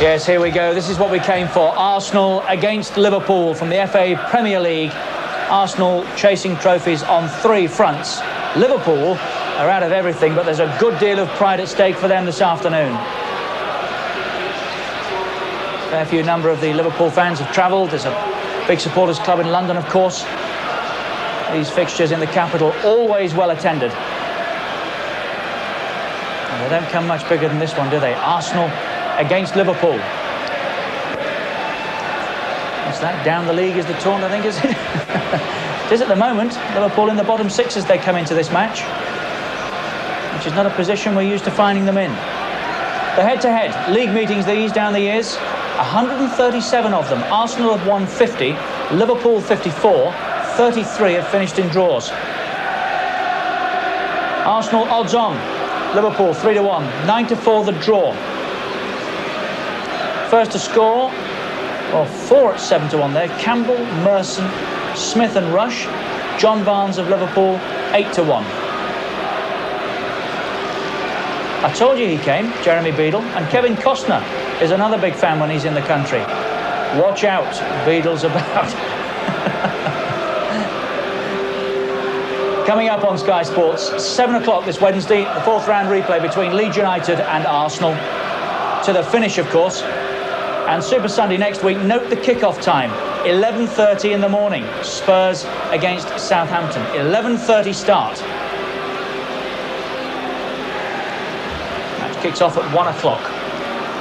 Yes, here we go. This is what we came for. Arsenal against Liverpool from the FA Premier League. Arsenal chasing trophies on 3 fronts. Liverpool are out of everything, but there's a good deal of pride at stake for them this afternoon. A fair few number of the Liverpool fans have travelled. There's a big supporters club in London, of course. These fixtures in the capital always well attended. And they don't come much bigger than this one, do they? Arsenal against Liverpool. Is that down the league is the taunt, I think, is it? It is at the moment. Liverpool in the bottom 6 as they come into this match, which is not a position we're used to finding them in. The head-to-head league meetings these down the years, 137 of them. Arsenal have won 50, Liverpool 54, 33 have finished in draws. Arsenal odds on, Liverpool 3-1, 9-4 the draw. First to score, well, 4 at 7-1 there. Campbell, Merson, Smith and Rush. John Barnes of Liverpool, 8-1. I told you he came, Jeremy Beadle, and Kevin Costner is another big fan when he's in the country. Watch out, Beadle's about. Coming up on Sky Sports, 7 o'clock this Wednesday, the 4th round replay between Leeds United and Arsenal. To the finish, of course. And Super Sunday next week, note the kick-off time, 11:30 in the morning. Spurs against Southampton, 11:30 start. Match kicks off at 1 o'clock.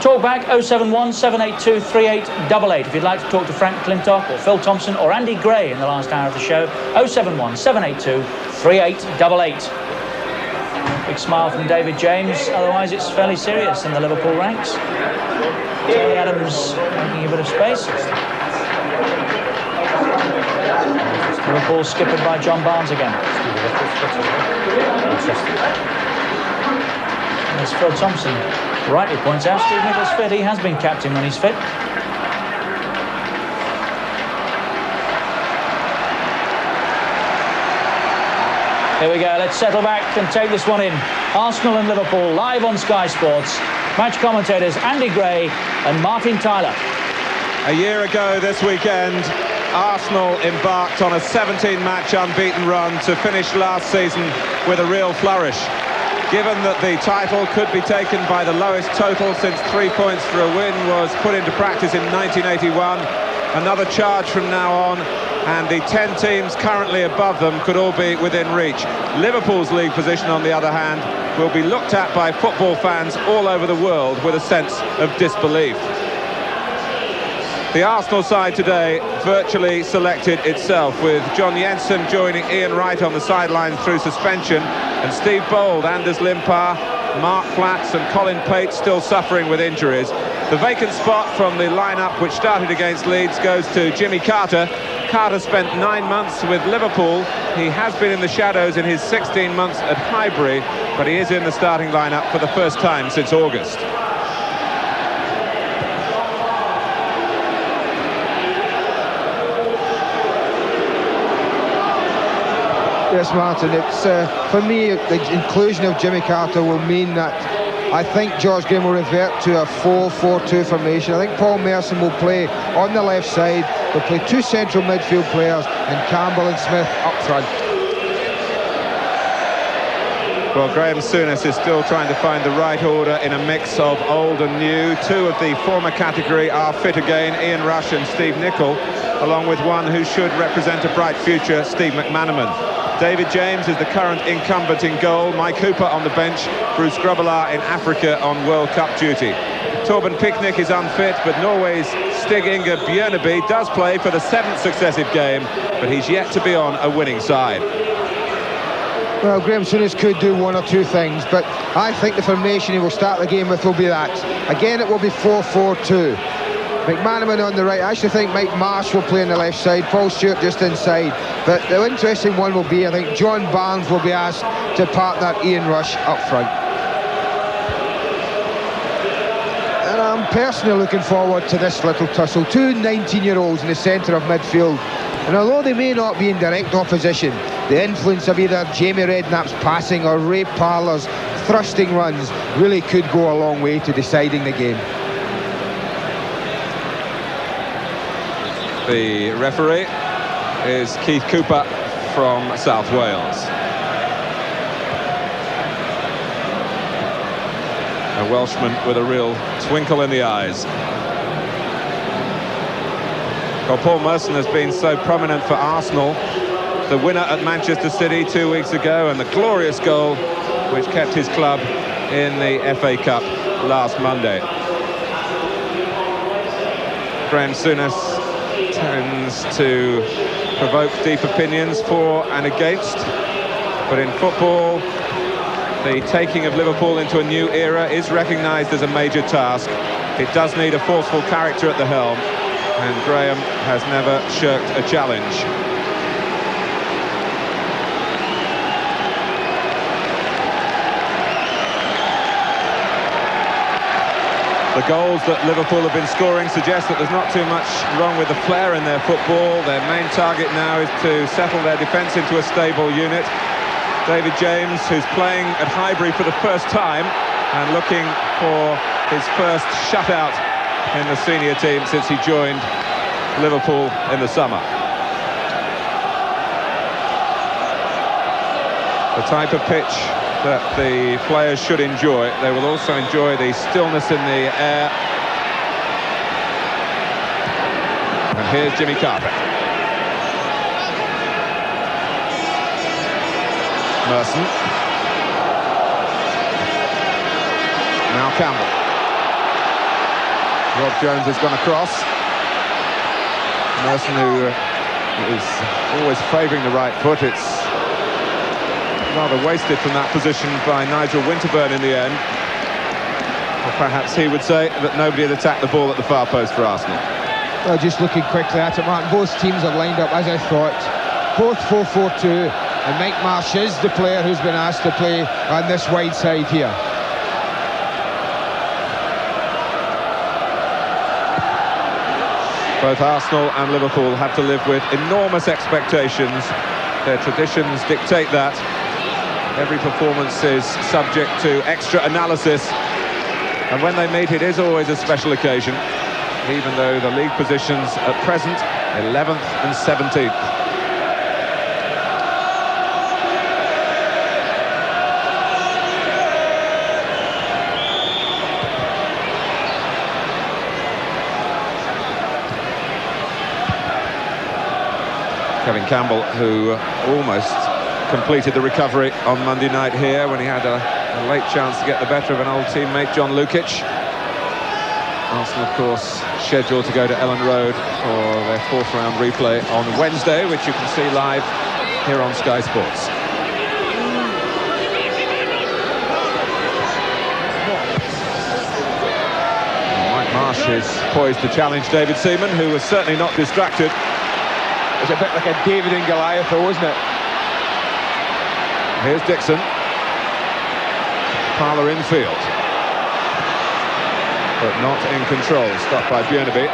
Talk back 071 782 3888 if you'd like to talk to Frank Clintock or Phil Thompson or Andy Gray in the last hour of the show. 071 782 3888. Big smile from David James, otherwise it's fairly serious in the Liverpool ranks. Tony Adams making a bit of space. Liverpool skippered by John Barnes again. And as Phil Thompson rightly points out, Steve Nicholls fit. He has been captain when he's fit. Here we go, let's settle back and take this one in. Arsenal and Liverpool live on Sky Sports. Match commentators Andy Gray and Martin Tyler. A year ago this weekend, Arsenal embarked on a 17-match unbeaten run to finish last season with a real flourish. Given that the title could be taken by the lowest total since 3 points for a win was put into practice in 1981, another charge from now on, and the 10 teams currently above them could all be within reach. Liverpool's league position, on the other hand, will be looked at by football fans all over the world with a sense of disbelief. The Arsenal side today virtually selected itself, with John Jensen joining Ian Wright on the sidelines through suspension, and Steve Bold, Anders Limpar, Mark Flatts and Colin Pate still suffering with injuries. The vacant spot from the lineup which started against Leeds goes to Jimmy Carter. Carter spent 9 months with Liverpool. He has been in the shadows in his 16 months at Highbury, but he is in the starting lineup for the first time since August. Yes, Martin, it's for me, the inclusion of Jimmy Carter will mean that I think George Graham will revert to a 4-4-2 formation. I think Paul Merson will play on the left side. They'll play 2 central midfield players and Campbell and Smith up front. Well, Graham Souness is still trying to find the right order in a mix of old and new. 2 of the former category are fit again, Ian Rush and Steve Nicol, along with one who should represent a bright future, Steve McManaman. David James is the current incumbent in goal. Mike Hooper on the bench. Bruce Grobbelaar in Africa on World Cup duty. Torben Picnic is unfit, but Norway's Stig Inge Bjørneby does play for the 7th successive game, but he's yet to be on a winning side. Well, Graham Souness could do 1 or 2 things, but I think the formation he will start the game with will be that. Again, it will be 4-4-2. McManaman on the right. I actually think Mike Marsh will play on the left side, Paul Stewart just inside. But the interesting one will be, I think, John Barnes will be asked to partner Ian Rush up front. And I'm personally looking forward to this little tussle. 2 19-year-olds in the centre of midfield. And although they may not be in direct opposition, the influence of either Jamie Redknapp's passing or Ray Parlour's thrusting runs really could go a long way to deciding the game. The referee is Keith Cooper from South Wales. A Welshman with a real twinkle in the eyes. Well, Paul Merson has been so prominent for Arsenal. The winner at Manchester City 2 weeks ago, and the glorious goal which kept his club in the FA Cup last Monday. Graham Souness tends to provoke deep opinions for and against, but in football, the taking of Liverpool into a new era is recognised as a major task. It does need a forceful character at the helm, and Graham has never shirked a challenge. The goals that Liverpool have been scoring suggest that there's not too much wrong with the flair in their football. Their main target now is to settle their defence into a stable unit. David James, who's playing at Highbury for the first time and looking for his first shutout in the senior team since he joined Liverpool in the summer. The type of pitch that the players should enjoy. They will also enjoy the stillness in the air. And here's Jimmy Carpet. Merson. Now Campbell. Rob Jones has gone across. Merson, who is always favouring the right foot. It's rather wasted from that position by Nigel Winterburn in the end. Or perhaps he would say that nobody had attacked the ball at the far post for Arsenal. Well, just looking quickly at it, Martin, both teams have lined up as I thought. Both 4-4-2, and Mike Marsh is the player who's been asked to play on this wide side here. Both Arsenal and Liverpool have to live with enormous expectations. Their traditions dictate that. Every performance is subject to extra analysis, and when they meet, it is always a special occasion, even though the league positions at present 11th and 17th. Kevin Campbell, who almost completed the recovery on Monday night here when he had a late chance to get the better of an old teammate, John Lukic. Arsenal, of course, scheduled to go to Ellen Road for their fourth round replay on Wednesday, which you can see live here on Sky Sports. Mike Marsh is poised to challenge David Seaman, who was certainly not distracted. It's a bit like a David and Goliath, though, wasn't it? Here's Dixon. Parlour infield. But not in control. Stopped by Björneby.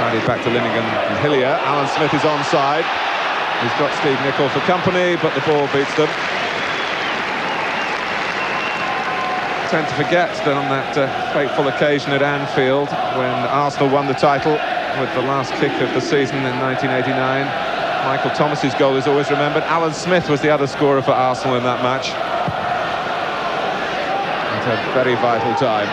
Handed back to Linnigan and Hillier. Alan Smith is onside. He's got Steve Nicol for company, but the ball beats them. I tend to forget that on that fateful occasion at Anfield, when Arsenal won the title with the last kick of the season in 1989, Michael Thomas's goal is always remembered. Alan Smith was the other scorer for Arsenal in that match. At a very vital time.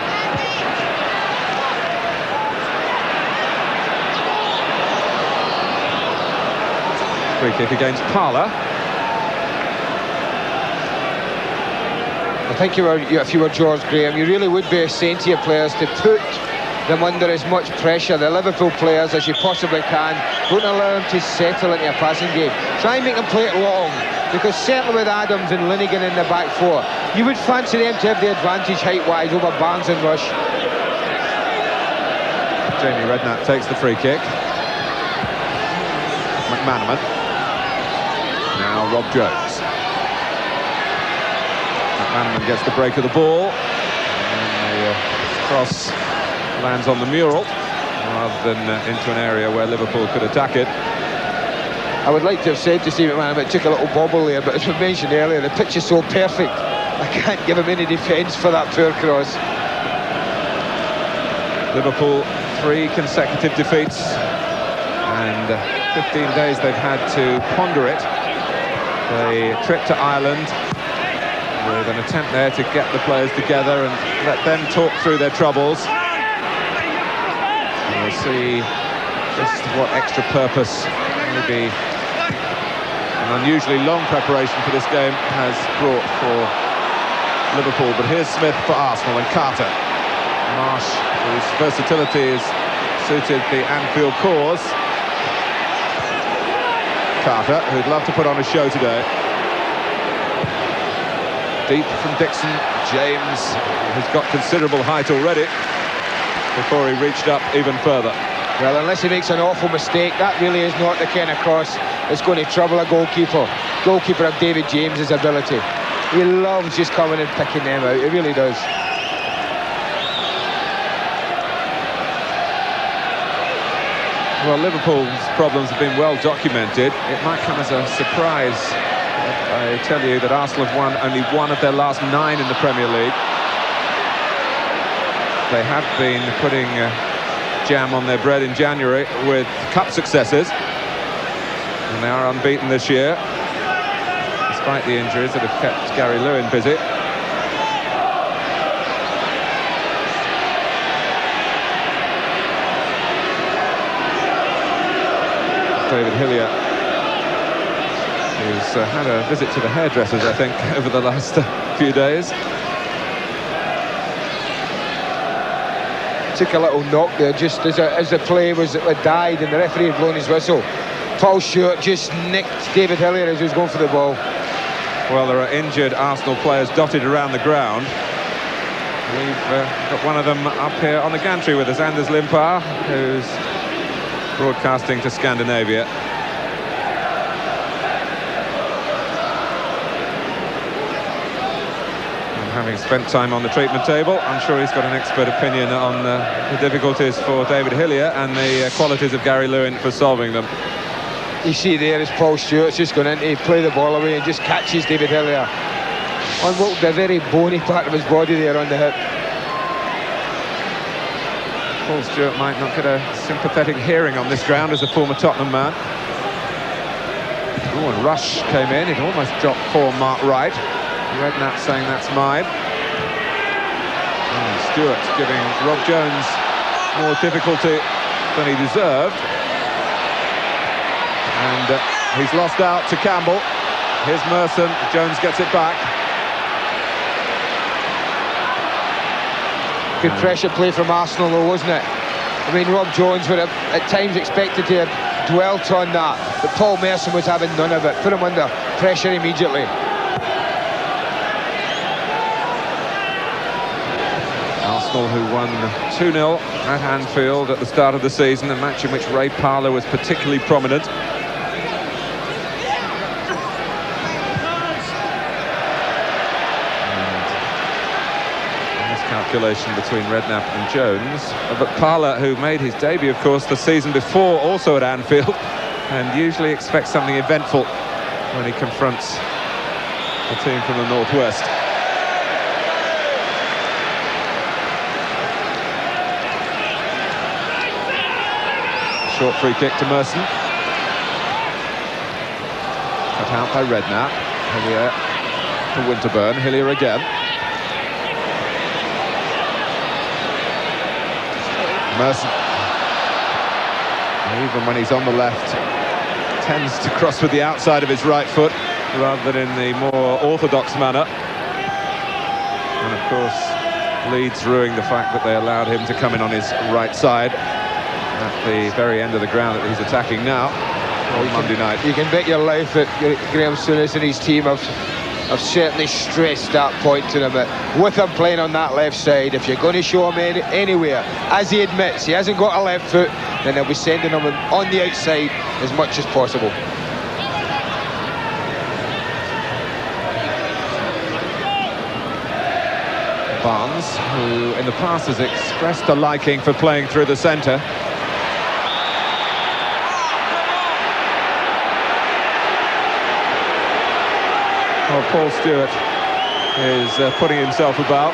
Free kick against Parlour. I think if you were George Graham, you really would be saying to your players to put them under as much pressure, the Liverpool players, as you possibly can. Don't allow them to settle into a passing game. Try and make them play it long, because certainly with Adams and Linnigan in the back four, you would fancy them to have the advantage height-wise over Barnes and Rush. Jamie Redknapp takes the free kick. McManaman. Now Rob Jones. McManaman gets the break of the ball, and the cross lands on the mural rather than into an area where Liverpool could attack it. I would like to have said to Steve McManaman, it took a little bobble there, but as we mentioned earlier, the pitch is so perfect, I can't give him any defence for that poor cross. Liverpool 3 consecutive defeats, and 15 days they've had to ponder it. The trip to Ireland, with an attempt there to get the players together and let them talk through their troubles. And we'll see just what extra purpose maybe an unusually long preparation for this game has brought for Liverpool. But here's Smith for Arsenal, and Carter. Marsh, whose versatility has suited the Anfield cause. Carter, who'd love to put on a show today. Deep from Dixon. James has got considerable height already before he reached up even further. Well, unless he makes an awful mistake, that really is not the kind of cross that's going to trouble a goalkeeper. Goalkeeper of David James's ability. He loves just coming and picking them out. He really does. Well, Liverpool's problems have been well documented. It might come as a surprise. I tell you that Arsenal have won only 1 of their last 9 in the Premier League. They have been putting jam on their bread in January with cup successes, and they are unbeaten this year, despite the injuries that have kept Gary Lewin busy. David Hillier, who's had a visit to the hairdressers, I think, over the last few days. Took a little knock there just as the play had died and the referee had blown his whistle. Paul Stewart just nicked David Hillier as he was going for the ball. Well, there are injured Arsenal players dotted around the ground. We've got one of them up here on the gantry with us, Anders Limpar, who's broadcasting to Scandinavia. And having spent time on the treatment table, I'm sure he's got an expert opinion on the difficulties for David Hillier and the qualities of Gary Lewin for solving them. You see there is Paul Stewart's just going in to play the ball away and just catches David Hillier on what the very bony part of his body there on the hip. Paul Stewart might not get a sympathetic hearing on this ground as a former Tottenham man. Oh, and Rush came in. It almost dropped poor Mark Wright. Redknapp saying that's mine. And Stewart giving Rob Jones more difficulty than he deserved. And he's lost out to Campbell. Here's Merson. Jones gets it back. Good pressure play from Arsenal though, wasn't it? I mean, Rob Jones would have at times expected to have dwelt on that, but Paul Merson was having none of it. Put him under pressure immediately. Arsenal, who won 2-0 at Anfield at the start of the season, a match in which Ray Parlour was particularly prominent. Calculation between Redknapp and Jones, but Parlour, who made his debut of course the season before also at Anfield, and usually expects something eventful when he confronts the team from the northwest. Short free kick to Merson, cut out by Redknapp. Hillier to Winterburn. Hillier again. Merson, even when he's on the left, tends to cross with the outside of his right foot rather than in the more orthodox manner. And of course, Leeds ruining the fact that they allowed him to come in on his right side at the very end of the ground that he's attacking now on Monday night. You can bet your life that Graham Souness and his team have certainly stressed that point to them. With him playing on that left side, if you're going to show him anywhere, as he admits, he hasn't got a left foot, then they'll be sending him on the outside as much as possible. Barnes, who in the past has expressed a liking for playing through the centre. Well, Paul Stewart is putting himself about.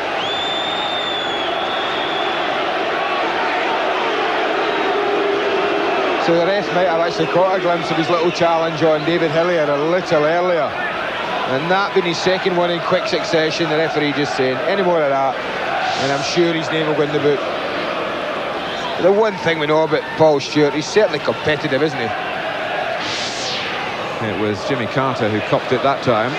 So the ref might have actually caught a glimpse of his little challenge on David Hillier a little earlier. And that being his second one in quick succession, the referee just saying, any more of that, and I'm sure his name will go in the book. The one thing we know about Paul Stewart, he's certainly competitive, isn't he? It was Jimmy Carter who copped it that time.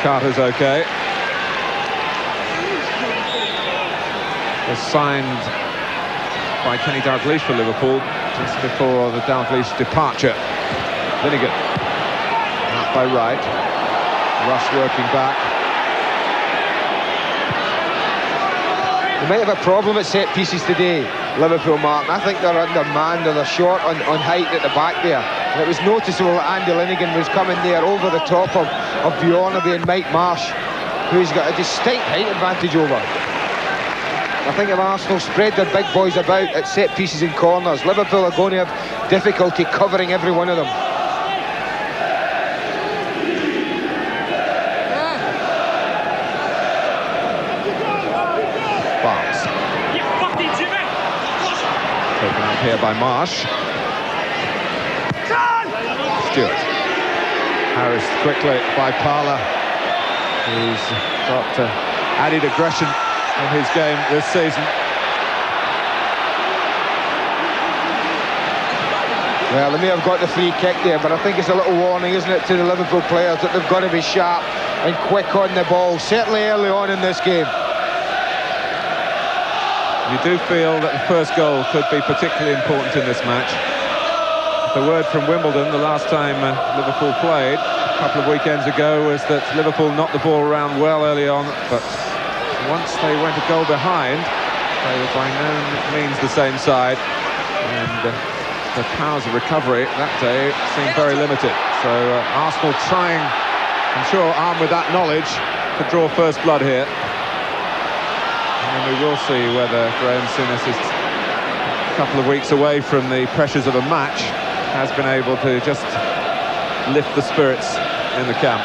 Carter's okay. Was signed by Kenny Dalglish for Liverpool just before the Dalglish departure. Linnigan out by right. Rush working back. They might have a problem at set pieces today, Liverpool, Martin. I think they're undermanned or they're short on height at the back there. And it was noticeable that Andy Linnigan was coming there over the top of Bjornaby and Mike Marsh, who's got a distinct height advantage over. I think if Arsenal spread their big boys about at set pieces and corners, Liverpool are going to have difficulty covering every one of them. Barnes. Taken out here by Marsh. Stewart. Harris quickly by Parler, who's got added aggression in his game this season. Well, they may have got the free kick there, but I think it's a little warning, isn't it, to the Liverpool players that they've got to be sharp and quick on the ball, certainly early on in this game. You do feel that the first goal could be particularly important in this match. The word from Wimbledon the last time Liverpool played a couple of weekends ago was that Liverpool knocked the ball around well early on, but once they went a goal behind, they were by no means the same side, and the powers of recovery that day seemed very limited. So Arsenal trying, I'm sure, armed with that knowledge, to draw first blood here. And we will see whether Graham Souness is a couple of weeks away from the pressures of a match, has been able to just lift the spirits in the camp.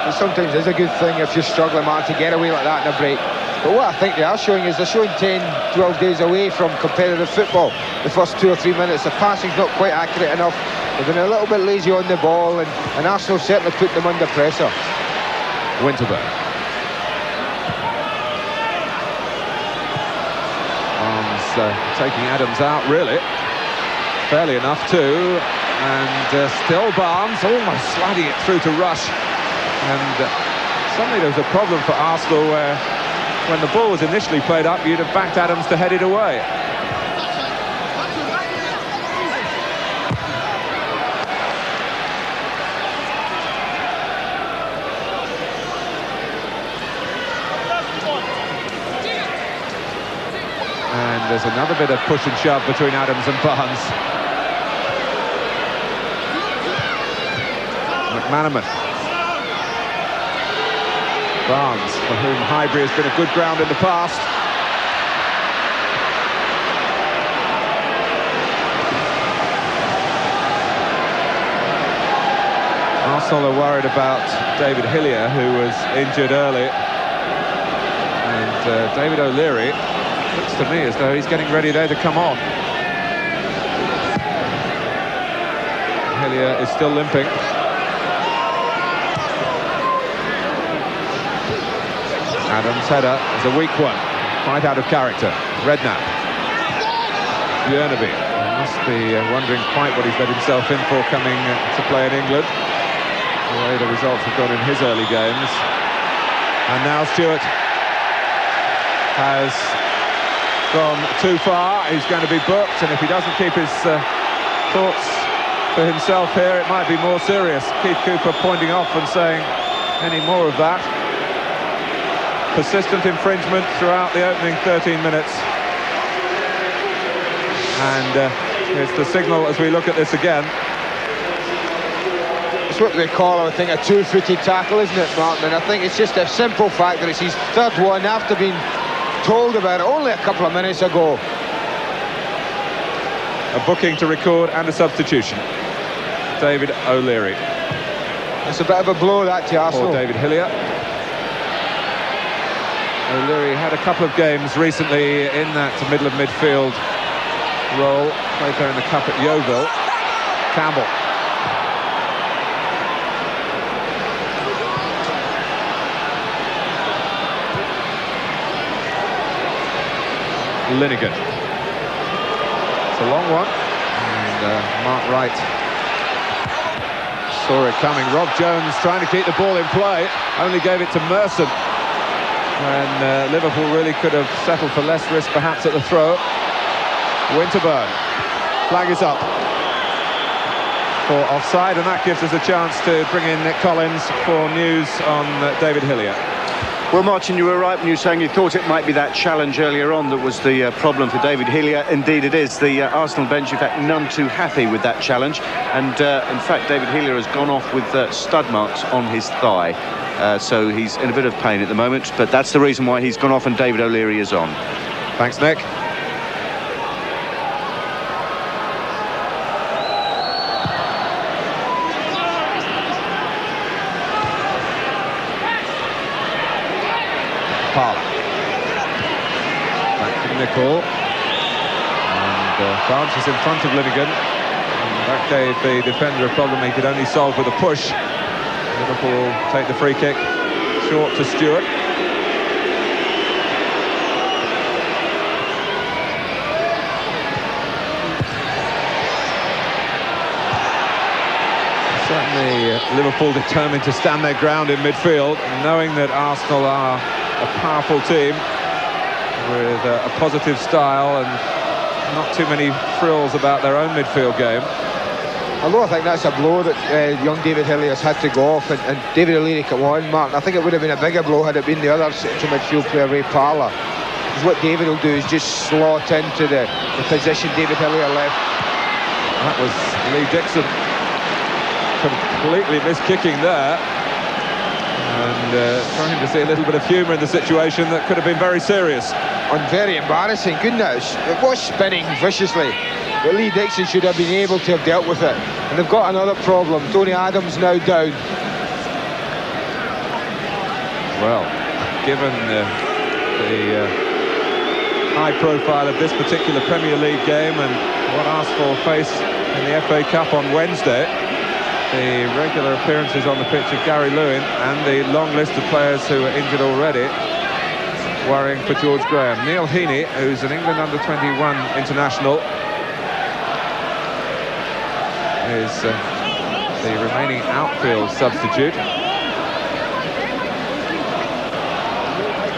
And sometimes it's a good thing if you're struggling, man, to get away like that in a break. But what I think they are showing is they're showing 10, 12 days away from competitive football. The first 2 or 3 minutes, the passing's not quite accurate enough. They've been a little bit lazy on the ball, and Arsenal certainly put them under pressure. Winterburn. Taking Adams out, really. Fairly enough, too. And still Barnes, almost sliding it through to Rush. And suddenly there was a problem for Arsenal where, when the ball was initially played up, you'd have backed Adams to head it away. And there's another bit of push and shove between Adams and Barnes. McManaman. Barnes, for whom Highbury has been a good ground in the past. Arsenal are worried about David Hillier, who was injured early. And David O'Leary looks to me as though he's getting ready there to come on. Hillier is still limping. Adams' header is a weak one, quite out of character. Redknapp. Bjornaby must be wondering quite what he's let himself in for coming to play in England. The way the results have gone in his early games. And now Stewart has gone too far. He's going to be booked, and if he doesn't keep his thoughts for himself here, it might be more serious. Keith Cooper pointing off and saying, any more of that? Persistent infringement throughout the opening 13 minutes. And here's the signal as we look at this again. It's what they call, I think, a two-footed tackle, isn't it, Martin? And I think it's just a simple fact that it's his third one after being told about it only a couple of minutes ago. A booking to record and a substitution. David O'Leary. It's a bit of a blow, that, to Arsenal. Or David Hillier. O'Leary had a couple of games recently in that middle of midfield role. Played there in the cup at Yeovil. Campbell. Linnigan. It's a long one. And Mark Wright saw it coming. Rob Jones trying to keep the ball in play. Only gave it to Merson when Liverpool really could have settled for less risk perhaps at the throw. Winterburn. Flag is up for offside, and that gives us a chance to bring in Nick Collins for news on David Hillier. Well, Martin, you were right when you were saying you thought it might be that challenge earlier on that was the problem for David Hillier. Indeed it is. The Arsenal bench, in fact, none too happy with that challenge. And in fact, David Hillier has gone off with stud marks on his thigh. So he's in a bit of pain at the moment. But that's the reason why he's gone off and David O'Leary is on. Thanks, Nick. Back to Nicol, and France is in front of Linnigan, and that gave the defender a problem he could only solve with a push. Liverpool take the free kick short to Stewart. Certainly Liverpool determined to stand their ground in midfield, knowing that Arsenal are a powerful team with a positive style and not too many frills about their own midfield game. Although I think that's a blow that young David Hillier's had to go off, and David O'Leary come on, Martin. I think it would have been a bigger blow had it been the other central midfield player, Ray Parlour. Because what David will do is just slot into the position David Hillier left. That was Lee Dixon completely miskicking there, and trying to see a little bit of humour in the situation that could have been very serious. And very embarrassing, couldn't it? It was spinning viciously, but Lee Dixon should have been able to have dealt with it. And they've got another problem. Tony Adams now down. Well, given the high profile of this particular Premier League game and what Arsenal face in the FA Cup on Wednesday, the regular appearances on the pitch of Gary Lewin and the long list of players who are injured already, worrying for George Graham. Neil Heaney, who's an England under-21 international, is the remaining outfield substitute.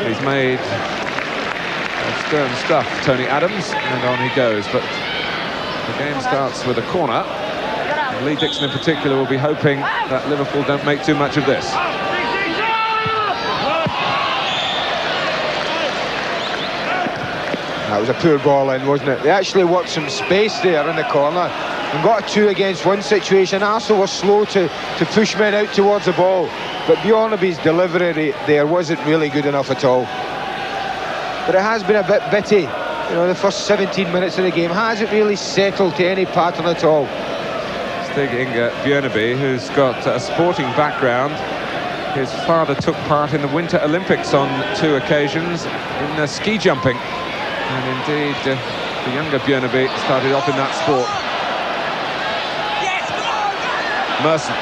He's made stern stuff, Tony Adams, and on he goes. But the game starts with a corner. Lee Dixon in particular will be hoping that Liverpool don't make too much of this. That was a poor ball in, wasn't it? They actually worked some space there in the corner and got a 2-against-1 situation. Arsenal was slow to push men out towards the ball, but Bjornaby's delivery there wasn't really good enough at all. But it has been a bit bitty. You know, the first 17 minutes of the game hasn't really settled to any pattern at all. Stig Inge Bjornaby, who's got a sporting background. His father took part in the Winter Olympics on 2 occasions in ski jumping. And indeed, the younger Bjornaby started off in that sport. Merson.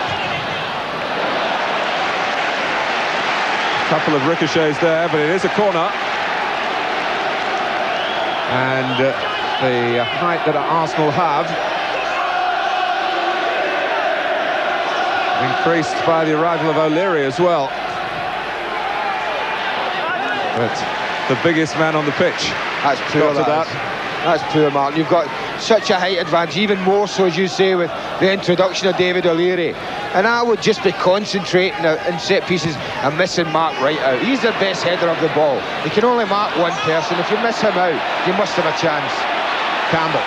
A couple of ricochets there, but it is a corner. And the height that Arsenal have increased by the arrival of O'Leary as well. But the biggest man on the pitch. That's poor, that's poor, Martin. You've got such a height advantage, even more so, as you say, with the introduction of David O'Leary. And I would just be concentrating in set pieces and missing Mark Wright out. He's the best header of the ball. You can only mark one person. If you miss him out, you must have a chance. Campbell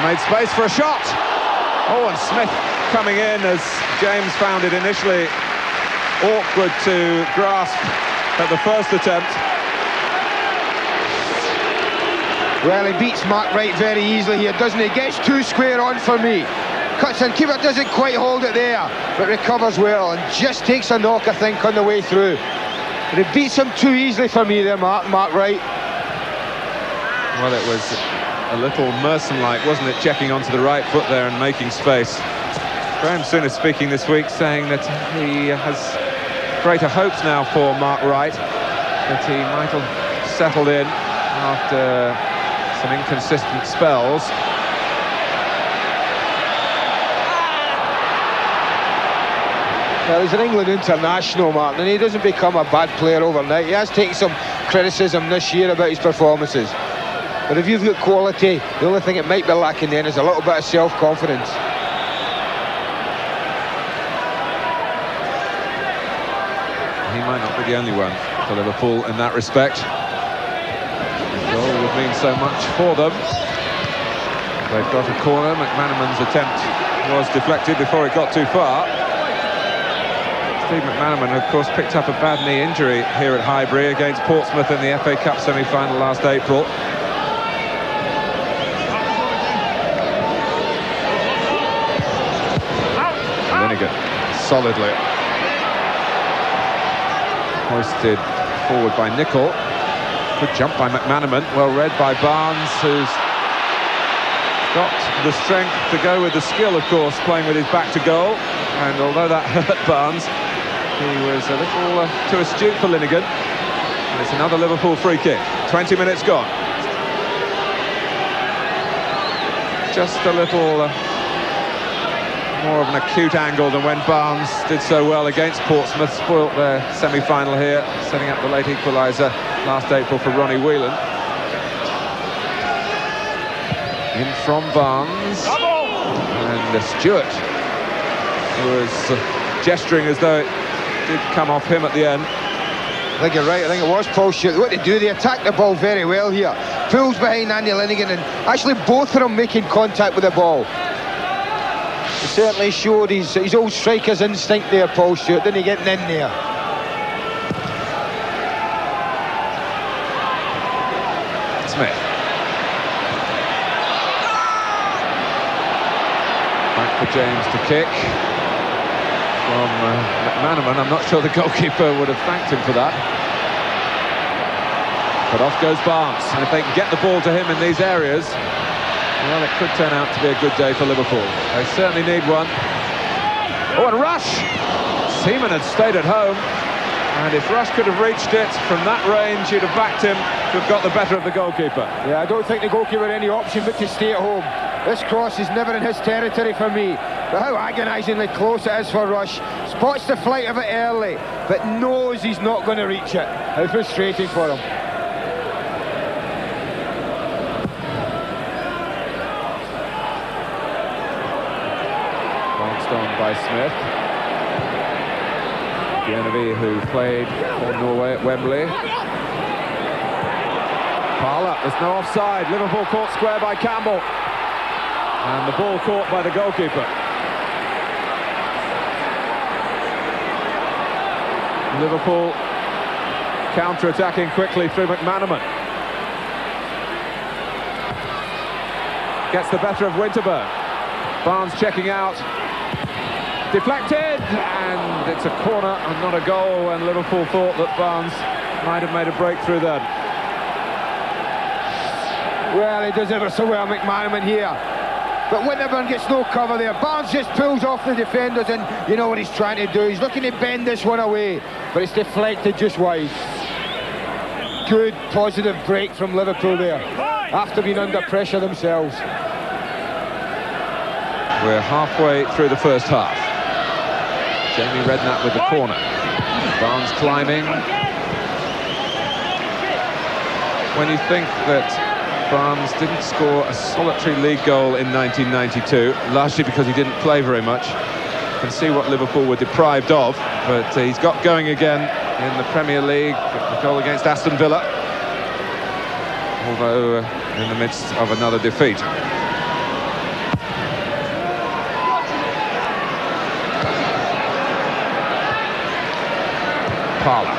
made space for a shot. Oh, and Smith coming in as James found it initially awkward to grasp at the first attempt. Well, he beats Mark Wright very easily here, doesn't he? Gets 2 square on for me. Cuts in, keeper doesn't quite hold it there, but recovers well and just takes a knock, I think, on the way through. But he beats him too easily for me there, Mark Wright. Well, it was a little Merson-like, wasn't it, checking onto the right foot there and making space. Graham Souness speaking this week, saying that he has greater hopes now for Mark Wright, that he might have settled in after some inconsistent spells. Well, he's an England international, Martin, and he doesn't become a bad player overnight. He has taken some criticism this year about his performances. But if you've got quality, the only thing it might be lacking then is a little bit of self-confidence. He might not be the only one for Liverpool in that respect. The goal would mean so much for them. They've got a corner. McManaman's attempt was deflected before it got too far. Steve McManaman, of course, picked up a bad knee injury here at Highbury against Portsmouth in the FA Cup semi-final last April. Linnigan, solidly hoisted forward by Nicol. Good jump by McManaman, well read by Barnes, who's got the strength to go with the skill, of course, playing with his back to goal. And although that hurt Barnes, he was a little too astute for Linnigan. And it's another Liverpool free kick. 20 minutes gone. Just a little more of an acute angle than when Barnes did so well against Portsmouth, spoilt their semi-final here, setting up the late equaliser last April for Ronnie Whelan. In from Barnes, and Stewart was gesturing as though it did come off him at the end. I think you're right, I think it was Paul Stewart. What they do, they attack the ball very well here. Pulls behind Andy Linnigan, and actually both of them making contact with the ball. He certainly showed his old striker's instinct there, Paul Stewart, didn't he, getting in there? Smith. Back for James to kick. From McManaman, I'm not sure the goalkeeper would have thanked him for that. But off goes Barnes, and if they can get the ball to him in these areas, well, it could turn out to be a good day for Liverpool. They certainly need one. Oh, and Rush! Seaman had stayed at home, and if Rush could have reached it from that range, he'd have backed him to have got the better of the goalkeeper. Yeah, I don't think the goalkeeper had any option but to stay at home. This cross is never in his territory for me. But how agonisingly close it is for Rush. Spots the flight of it early, but knows he's not going to reach it. How frustrating for him. On by Smith. Genevieve, who played for Norway at Wembley. Parlour, there's no offside. Liverpool caught square by Campbell. And the ball caught by the goalkeeper. Liverpool counter-attacking quickly through McManaman. Gets the better of Winterburn. Barnes checking out. Deflected, and it's a corner and not a goal, and Liverpool thought that Barnes might have made a breakthrough then. Well, he does ever so well, McManaman here. But Winterburn gets no cover there. Barnes just pulls off the defenders, and you know what he's trying to do. He's looking to bend this one away, but it's deflected just wide. Good, positive break from Liverpool there, after being under pressure themselves. We're halfway through the first half. Jamie Redknapp with the corner. Barnes climbing. When you think that Barnes didn't score a solitary league goal in 1992, largely because he didn't play very much, you can see what Liverpool were deprived of, but he's got going again in the Premier League, the goal against Aston Villa, although in the midst of another defeat. Parlour.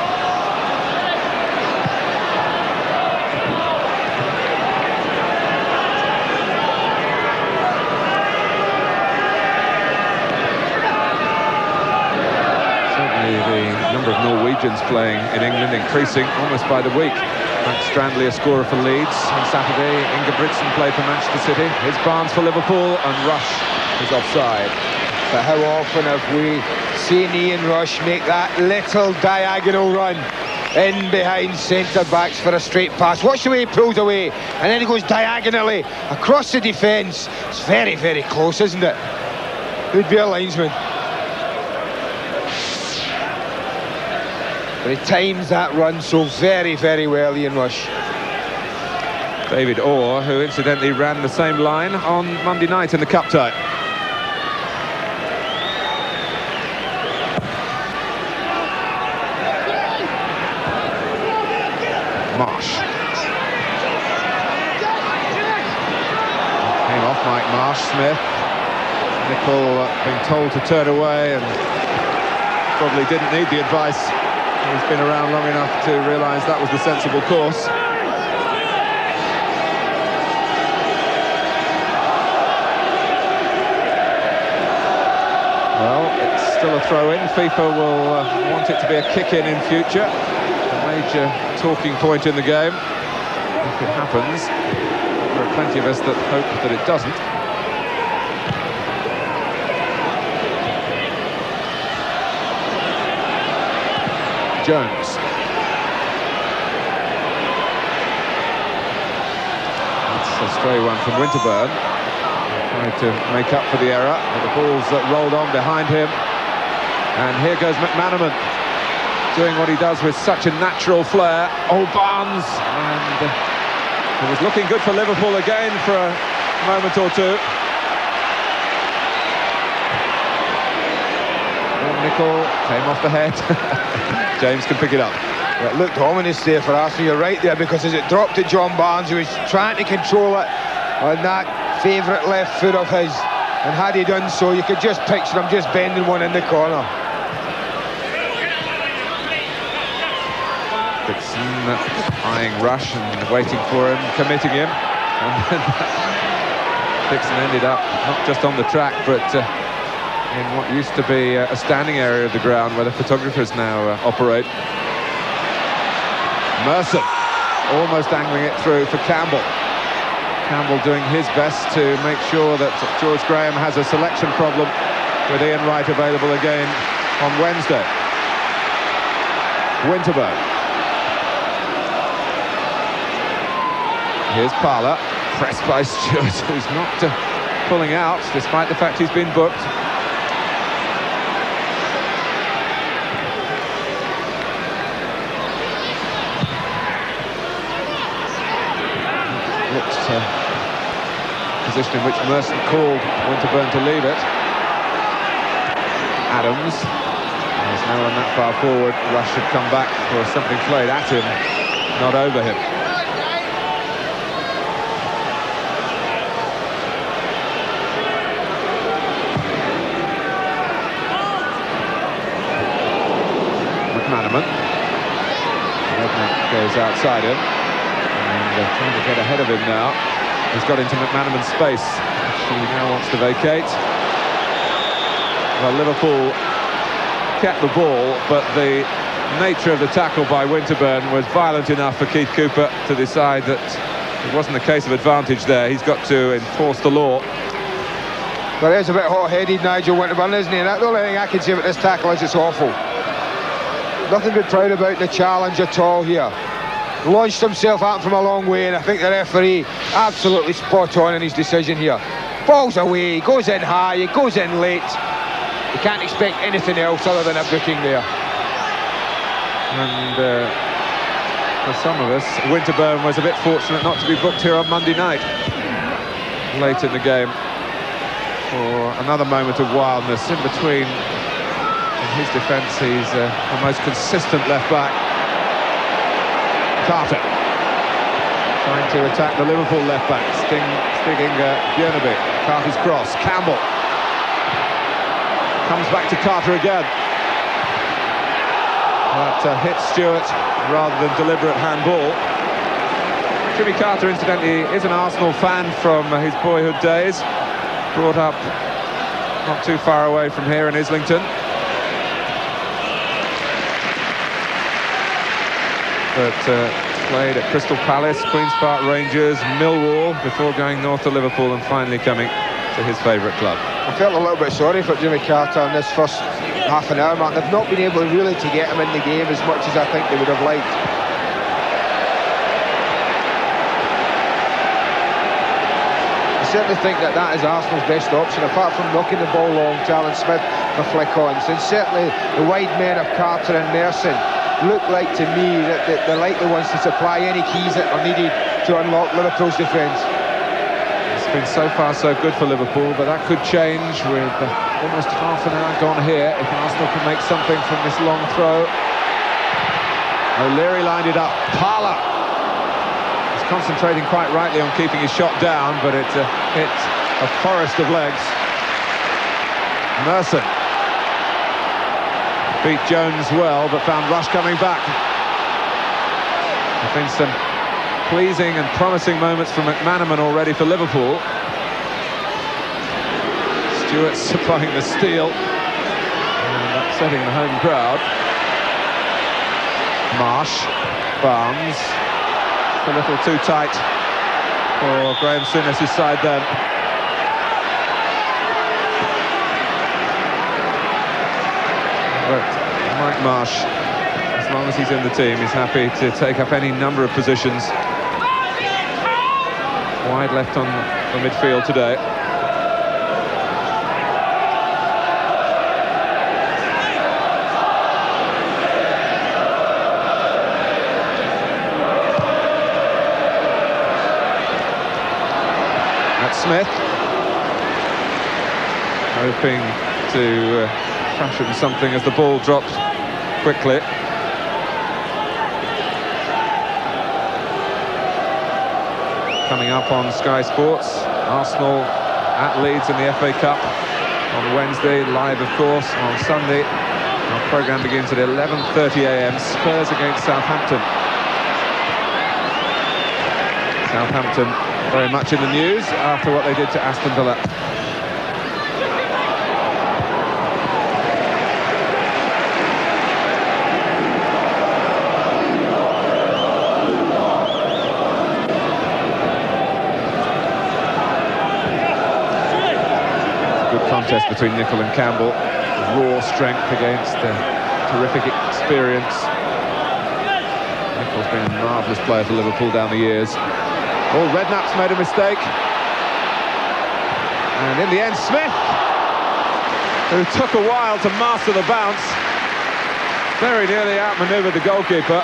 Certainly Certainly the number of Norwegians playing in England increasing almost by the week. Frank Strandley, a scorer for Leeds on Saturday. Ingebrigtsen played for Manchester City. Here's Barnes for Liverpool, and Rush is offside. But how often have we seen Ian Rush make that little diagonal run in behind centre-backs for a straight pass? Watch the way he pulls away, and then he goes diagonally across the defence. It's very, very close, isn't it? Who'd be a linesman? But he times that run so very, very well, Ian Rush. David Orr, who incidentally ran the same line on Monday night in the cup tie. Marsh. Came off Mike Marsh. Smith. Nicol being told to turn away, and probably didn't need the advice. He's been around long enough to realise that was the sensible course. Well, it's still a throw-in. FIFA will want it to be a kick-in in future. A major talking point in the game. If it happens, there are plenty of us that hope that it doesn't. Jones. That's a stray one from Winterburn. Trying to make up for the error, but the ball's rolled on behind him. And here goes McManaman, doing what he does with such a natural flair. Oh, Barnes! And it was looking good for Liverpool again for a moment or two. Nicol came off the head. James can pick it up. It looked ominous there for Arsenal. You're right there, because as it dropped to John Barnes, who was trying to control it on that favourite left foot of his, and had he done so, you could just picture him just bending one in the corner. Dixon eyeing Rush and waiting for him, committing him, and then Dixon ended up not just on the track, but in what used to be a standing area of the ground where the photographers now operate. Merson almost angling it through for Campbell. Campbell doing his best to make sure that George Graham has a selection problem, with Ian Wright available again on Wednesday. Winterburn. Here's Parler, pressed by Stewart, who's not pulling out despite the fact he's been booked. Position in which Merson called Winterburn to leave it. Adams has now run that far forward. Rush should come back for something played at him, not over him. McManaman. Redknapp goes outside him, and they're trying to get ahead of him now. He's got into McManaman's space, which he now wants to vacate. Well, Liverpool kept the ball, but the nature of the tackle by Winterburn was violent enough for Keith Cooper to decide that it wasn't a case of advantage there. He's got to enforce the law. Well, he's a bit hot-headed, Nigel Winterburn, isn't he? And the only thing I can say about this tackle is it's awful. Nothing to be proud about the challenge at all here. Launched himself out from a long way, and I think the referee absolutely spot on in his decision here. Falls away, goes in high, he goes in late. You can't expect anything else other than a booking there. And for some of us, Winterburn was a bit fortunate not to be booked here on Monday night, late in the game, for another moment of wildness in between. In his defence, he's the most consistent left back. Carter trying to attack the Liverpool left back, stinging Björneby. Carter's cross, Campbell comes back to Carter again. That hits Stewart rather than deliberate handball. Jimmy Carter, incidentally, is an Arsenal fan from his boyhood days, brought up not too far away from here in Islington. but played at Crystal Palace, Queen's Park Rangers, Millwall, before going north to Liverpool and finally coming to his favourite club. I felt a little bit sorry for Jimmy Carter in this first half an hour, man. They've not been able really to get him in the game as much as I think they would have liked. I certainly think that is Arsenal's best option, apart from knocking the ball long to Alan Smith for flick-ons. And certainly the wide men of Carter and Merson look like to me that they're likely ones to supply any keys that are needed to unlock Liverpool's defence. It's been so far so good for Liverpool, but that could change with almost half an hour gone here if Arsenal can make something from this long throw. O'Leary lined it up. Parler is concentrating quite rightly on keeping his shot down, but it hit a forest of legs. Merson beat Jones well, but found Rush coming back. There's been some pleasing and promising moments from McManaman already for Liverpool. Stewart supplying the steal and upsetting the home crowd. Marsh, Barnes, a little too tight for Graham Souness' side then. But Mike Marsh, as long as he's in the team, he's happy to take up any number of positions. Wide left on the midfield today. That's Smith, hoping to fashion something as the ball dropped quickly. Coming up on Sky Sports, Arsenal at Leeds in the FA Cup on Wednesday, live of course on Sunday. Our programme begins at 11:30 AM, Spurs against Southampton. Southampton very much in the news after what they did to Aston Villa. Contest between Nicol and Campbell, raw strength against terrific experience. Nicol's been a marvellous player for Liverpool down the years. Oh, Redknapp's made a mistake, and in the end Smith, who took a while to master the bounce, very nearly outmanoeuvred the goalkeeper.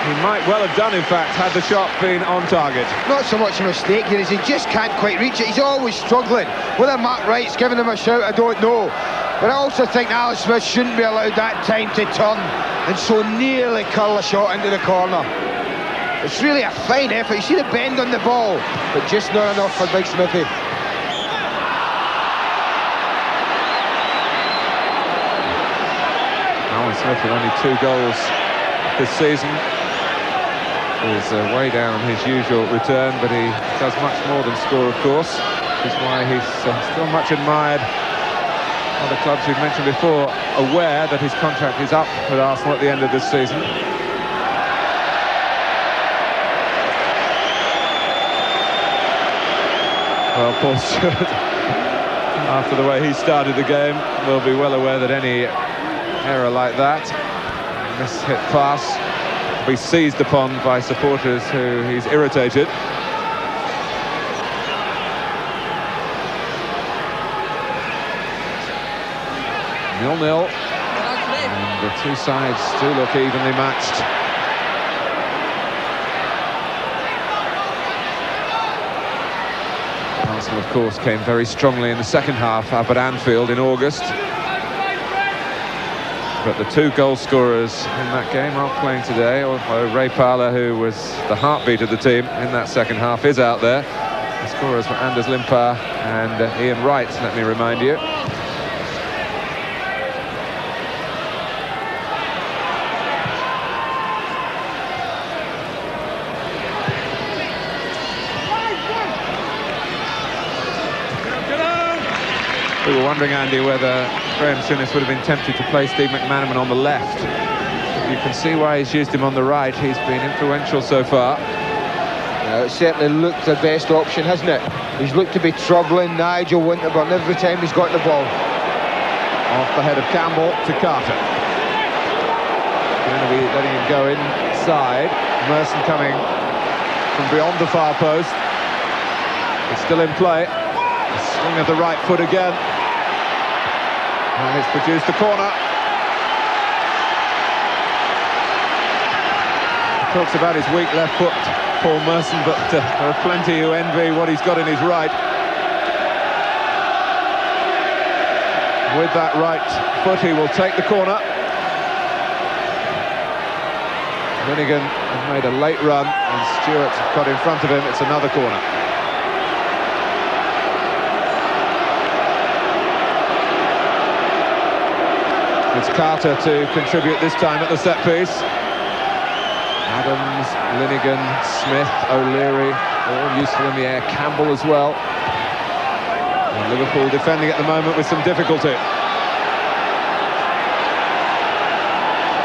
He might well have done, in fact, had the shot been on target. Not so much a mistake here as he just can't quite reach it. He's always struggling. Whether Mark Wright's giving him a shout, I don't know. But I also think Alan Smith shouldn't be allowed that time to turn and so nearly curl a shot into the corner. It's really a fine effort. You see the bend on the ball, but just not enough for Big Smithy. Alan Smith with only 2 goals this season. Is way down on his usual return, but he does much more than score, of course, which is why he's still much admired by the clubs we've mentioned before, aware that his contract is up with Arsenal at the end of this season. Well, Paul Stewart, after the way he started the game, will be well aware that any error like that, miss-hit pass, be seized upon by supporters who he's irritated. Nil-nil, and the two sides do look evenly matched. Arsenal, of course, came very strongly in the second half up at Anfield in August. But the 2 goal scorers in that game aren't playing today, although Ray Parler, who was the heartbeat of the team in that second half, is out there. The scorers were Anders Limpar and Ian Wright, let me remind you. We were wondering, Andy, whether Graham Souness would have been tempted to play Steve McManaman on the left You can see why he's used him on the right. He's been influential so far. It certainly looked the best option, hasn't it? He's looked to be troubling Nigel Winterburn every time he's got the ball. Off the head of Campbell to Carter. Going to be letting him go inside. Merson coming from beyond the far post. It's still in play. A swing of the right foot again. And it's produced a corner. He talks about his weak left foot, Paul Merson, but there are plenty who envy what he's got in his right. With that right foot, he will take the corner. Linigan has made a late run, and Stewart got in front of him. It's another corner. It's Carter to contribute this time at the set piece. Adams, Linigan, Smith, O'Leary, all useful in the air. Campbell as well. And Liverpool defending at the moment with some difficulty.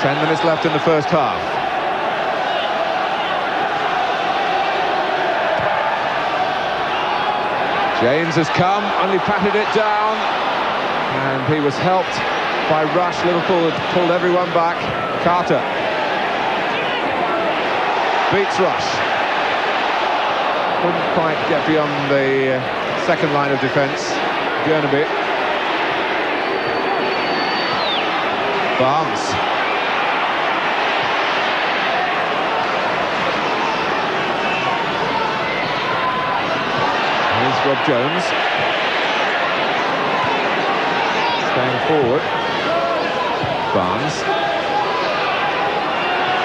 10 minutes left in the first half. James has come, only patted it down, and he was helped by Rush. Liverpool had pulled everyone back. Carter beats Rush. Couldn't quite get beyond the second line of defence. Bjornaby. Barnes. Here's Rob Jones. Staying forward. Barnes.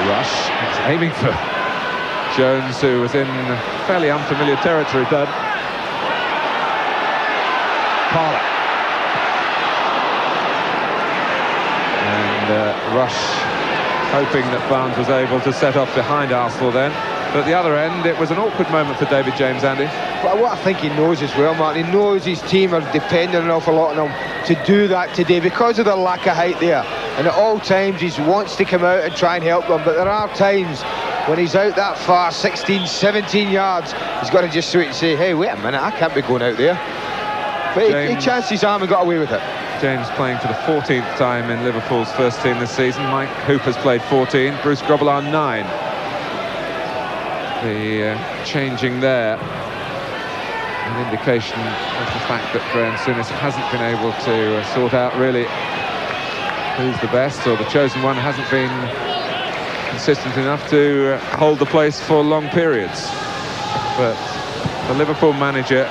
Rush. He's aiming for Jones, who was in fairly unfamiliar territory then. Parler. And Rush hoping that Barnes was able to set off behind Arsenal then. But at the other end, it was an awkward moment for David James, Andy. Well, what I think he knows as well, Martin, he knows his team are depending an awful lot on him to do that today because of the lack of height there. And at all times, he wants to come out and try and help them. But there are times when he's out that far, 16, 17 yards, he's got to just sort and say, hey, wait a minute, I can't be going out there. But he chanced his arm and got away with it. James playing for the 14th time in Liverpool's first team this season. Mike Hooper's played 14, Bruce Grobbelaar 9. The changing there, an indication of the fact that Graham Souness hasn't been able to sort out really who's the best, or the chosen one hasn't been consistent enough to hold the place for long periods. But the Liverpool manager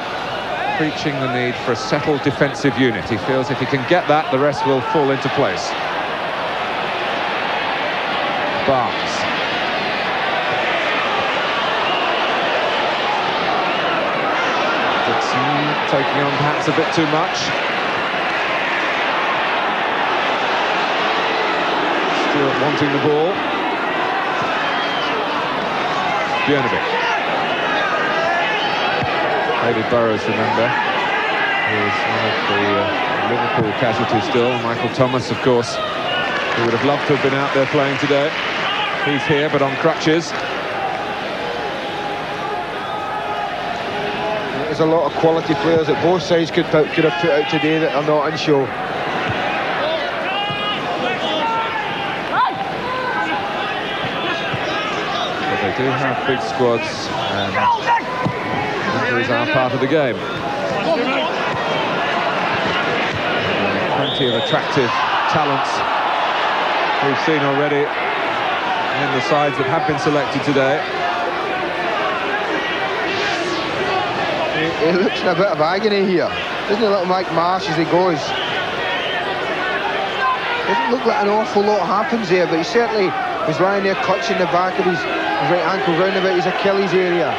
preaching the need for a settled defensive unit. He feels if he can get that, the rest will fall into place. Barnes. Taking on perhaps a bit too much. Stewart wanting the ball. Bjornaby. David Burrows, remember, is one of the Liverpool casualties still. Michael Thomas, of course, who would have loved to have been out there playing today. He's here, but on crutches. There's a lot of quality players that both sides could have put out today that are not on show. But they do have big squads, and injuries are part of the game. Plenty of attractive talents we've seen already in the sides that have been selected today. He looks in a bit of agony here. Doesn't he, little Mike Marsh, as he goes? Doesn't look like an awful lot happens there, but he certainly was lying there clutching the back of his right ankle round about his Achilles area.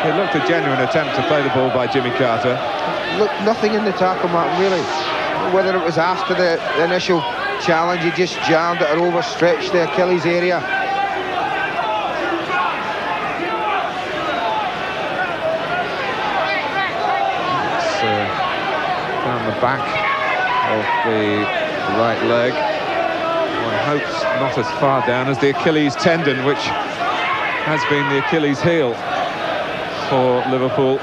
It looked a genuine attempt to play the ball by Jimmy Carter. Look, nothing in the tackle, Martin, really. Whether it was after the initial challenge, he just jammed it or overstretched the Achilles area. Down the back of the right leg. One hopes not as far down as the Achilles tendon, which has been the Achilles heel for Liverpool.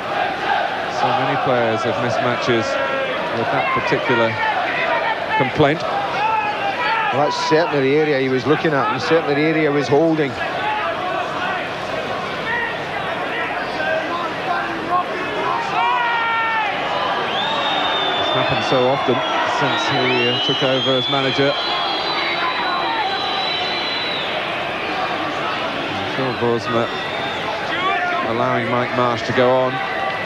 So many players have missed matches with that particular complaint. Well, that's certainly the area he was looking at, and certainly the area he was holding. It's happened so often since he took over as manager. Phil Borsma allowing Mike Marsh to go on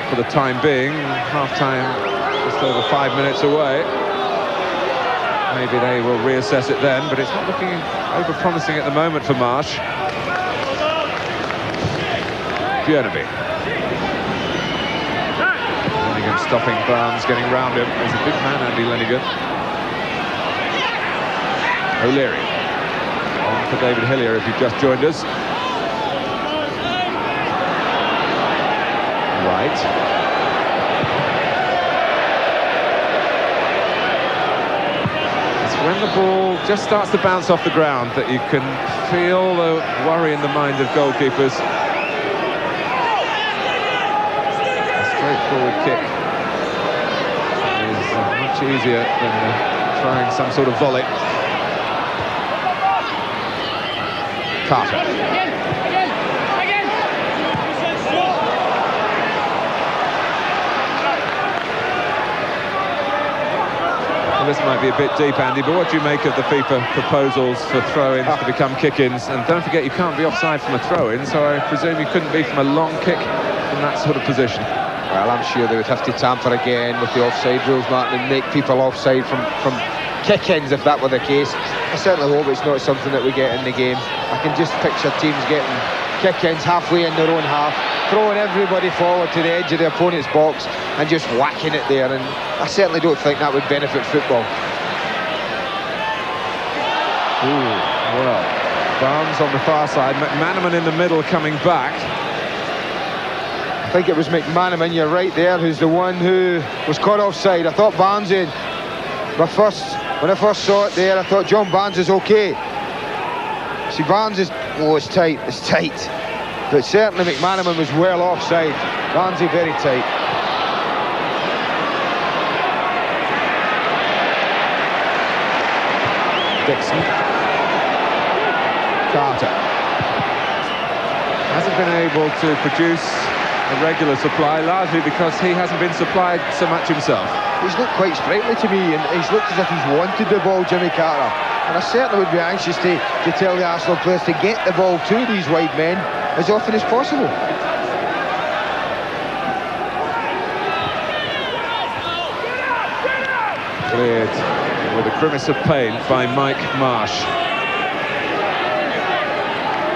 for the time being. Half-time just over 5 minutes away. Maybe they will reassess it then, but it's not looking over-promising at the moment for Marsh. Björneby. Lenigan stopping Barnes, getting round him. He's a big man, Andy Lenigan. O'Leary. On for David Hillier if you've just joined us. Right. It's when the ball just starts to bounce off the ground that you can feel the worry in the mind of goalkeepers. A straightforward kick is much easier than trying some sort of volley. Carter. Well, this might be a bit deep, Andy, but what do you make of the FIFA proposals for throw-ins to become kick-ins? And don't forget, you can't be offside from a throw-in, so I presume you couldn't be from a long kick from that sort of position. Well, I'm sure they would have to tamper again with the offside rules, Martin, and make people offside from kick-ins if that were the case. I certainly hope it's not something that we get in the game. I can just picture teams getting kick-ins halfway in their own half, throwing everybody forward to the edge of the opponent's box and just whacking it there, and I certainly don't think that would benefit football. Ooh, well, Barnes on the far side, McManaman in the middle coming back. I think it was McManaman, you're right there, who's the one who was caught offside. I thought Barnes in. When I first saw it there, I thought John Barnes is okay. See, Barnes is... Oh, it's tight. But certainly McManaman was well offside. Barnesy very tight. Dixon. Carter. Hasn't been able to produce a regular supply, largely because he hasn't been supplied so much himself. He's looked quite sprightly to me, and he's looked as if he's wanted the ball, Jimmy Carter. And I certainly would be anxious to tell the Arsenal players to get the ball to these wide men as often as possible. Cleared with a grimace of pain by Mike Marsh.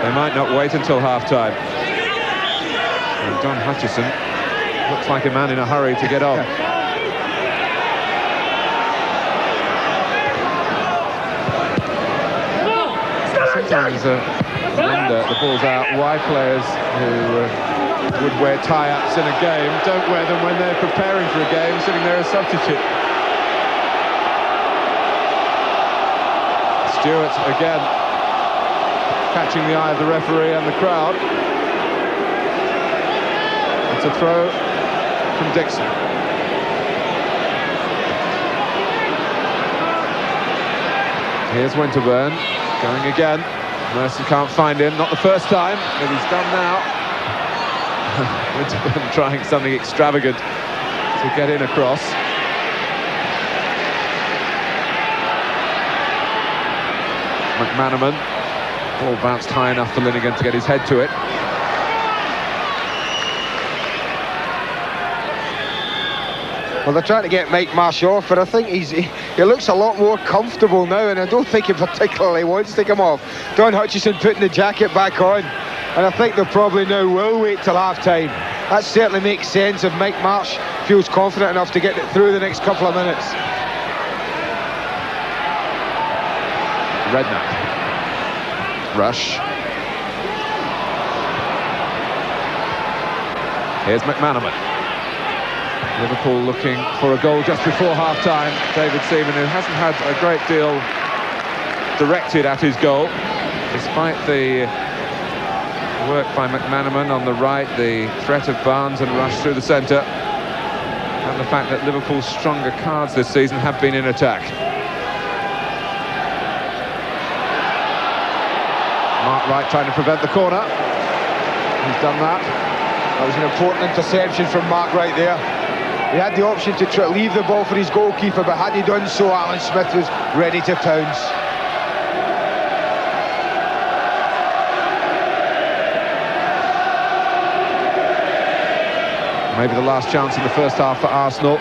They might not wait until half-time. And John Hutchison looks like a man in a hurry to get on. Sometimes I wonder, the ball's out, why players who would wear tie-ups in a game don't wear them when they're preparing for a game, sitting there as substitute. Stewart again catching the eye of the referee and the crowd. It's a throw from Dixon. Here's Winterburn going again. Merson can't find him, not the first time, but he's done now. Winterburn trying something extravagant to get in across. McManaman, ball bounced high enough for Lenigan to get his head to it. Well, they're trying to get Mike Marsh off, but I think he looks a lot more comfortable now, and I don't think he particularly wants to come off. Don Hutchison putting the jacket back on, and I think they probably now will wait till half-time. That certainly makes sense if Mike Marsh feels confident enough to get it through the next couple of minutes. Redknapp. Rush. Here's McManaman. Liverpool looking for a goal just before half-time. David Seaman, who hasn't had a great deal directed at his goal. Despite the work by McManaman on the right, the threat of Barnes and rush through the centre, and the fact that Liverpool's stronger cards this season have been in attack. Mark Wright trying to prevent the corner. He's done that. That was an important interception from Mark Wright there. He had the option to leave the ball for his goalkeeper, but had he done so, Alan Smith was ready to pounce. Maybe the last chance in the first half for Arsenal.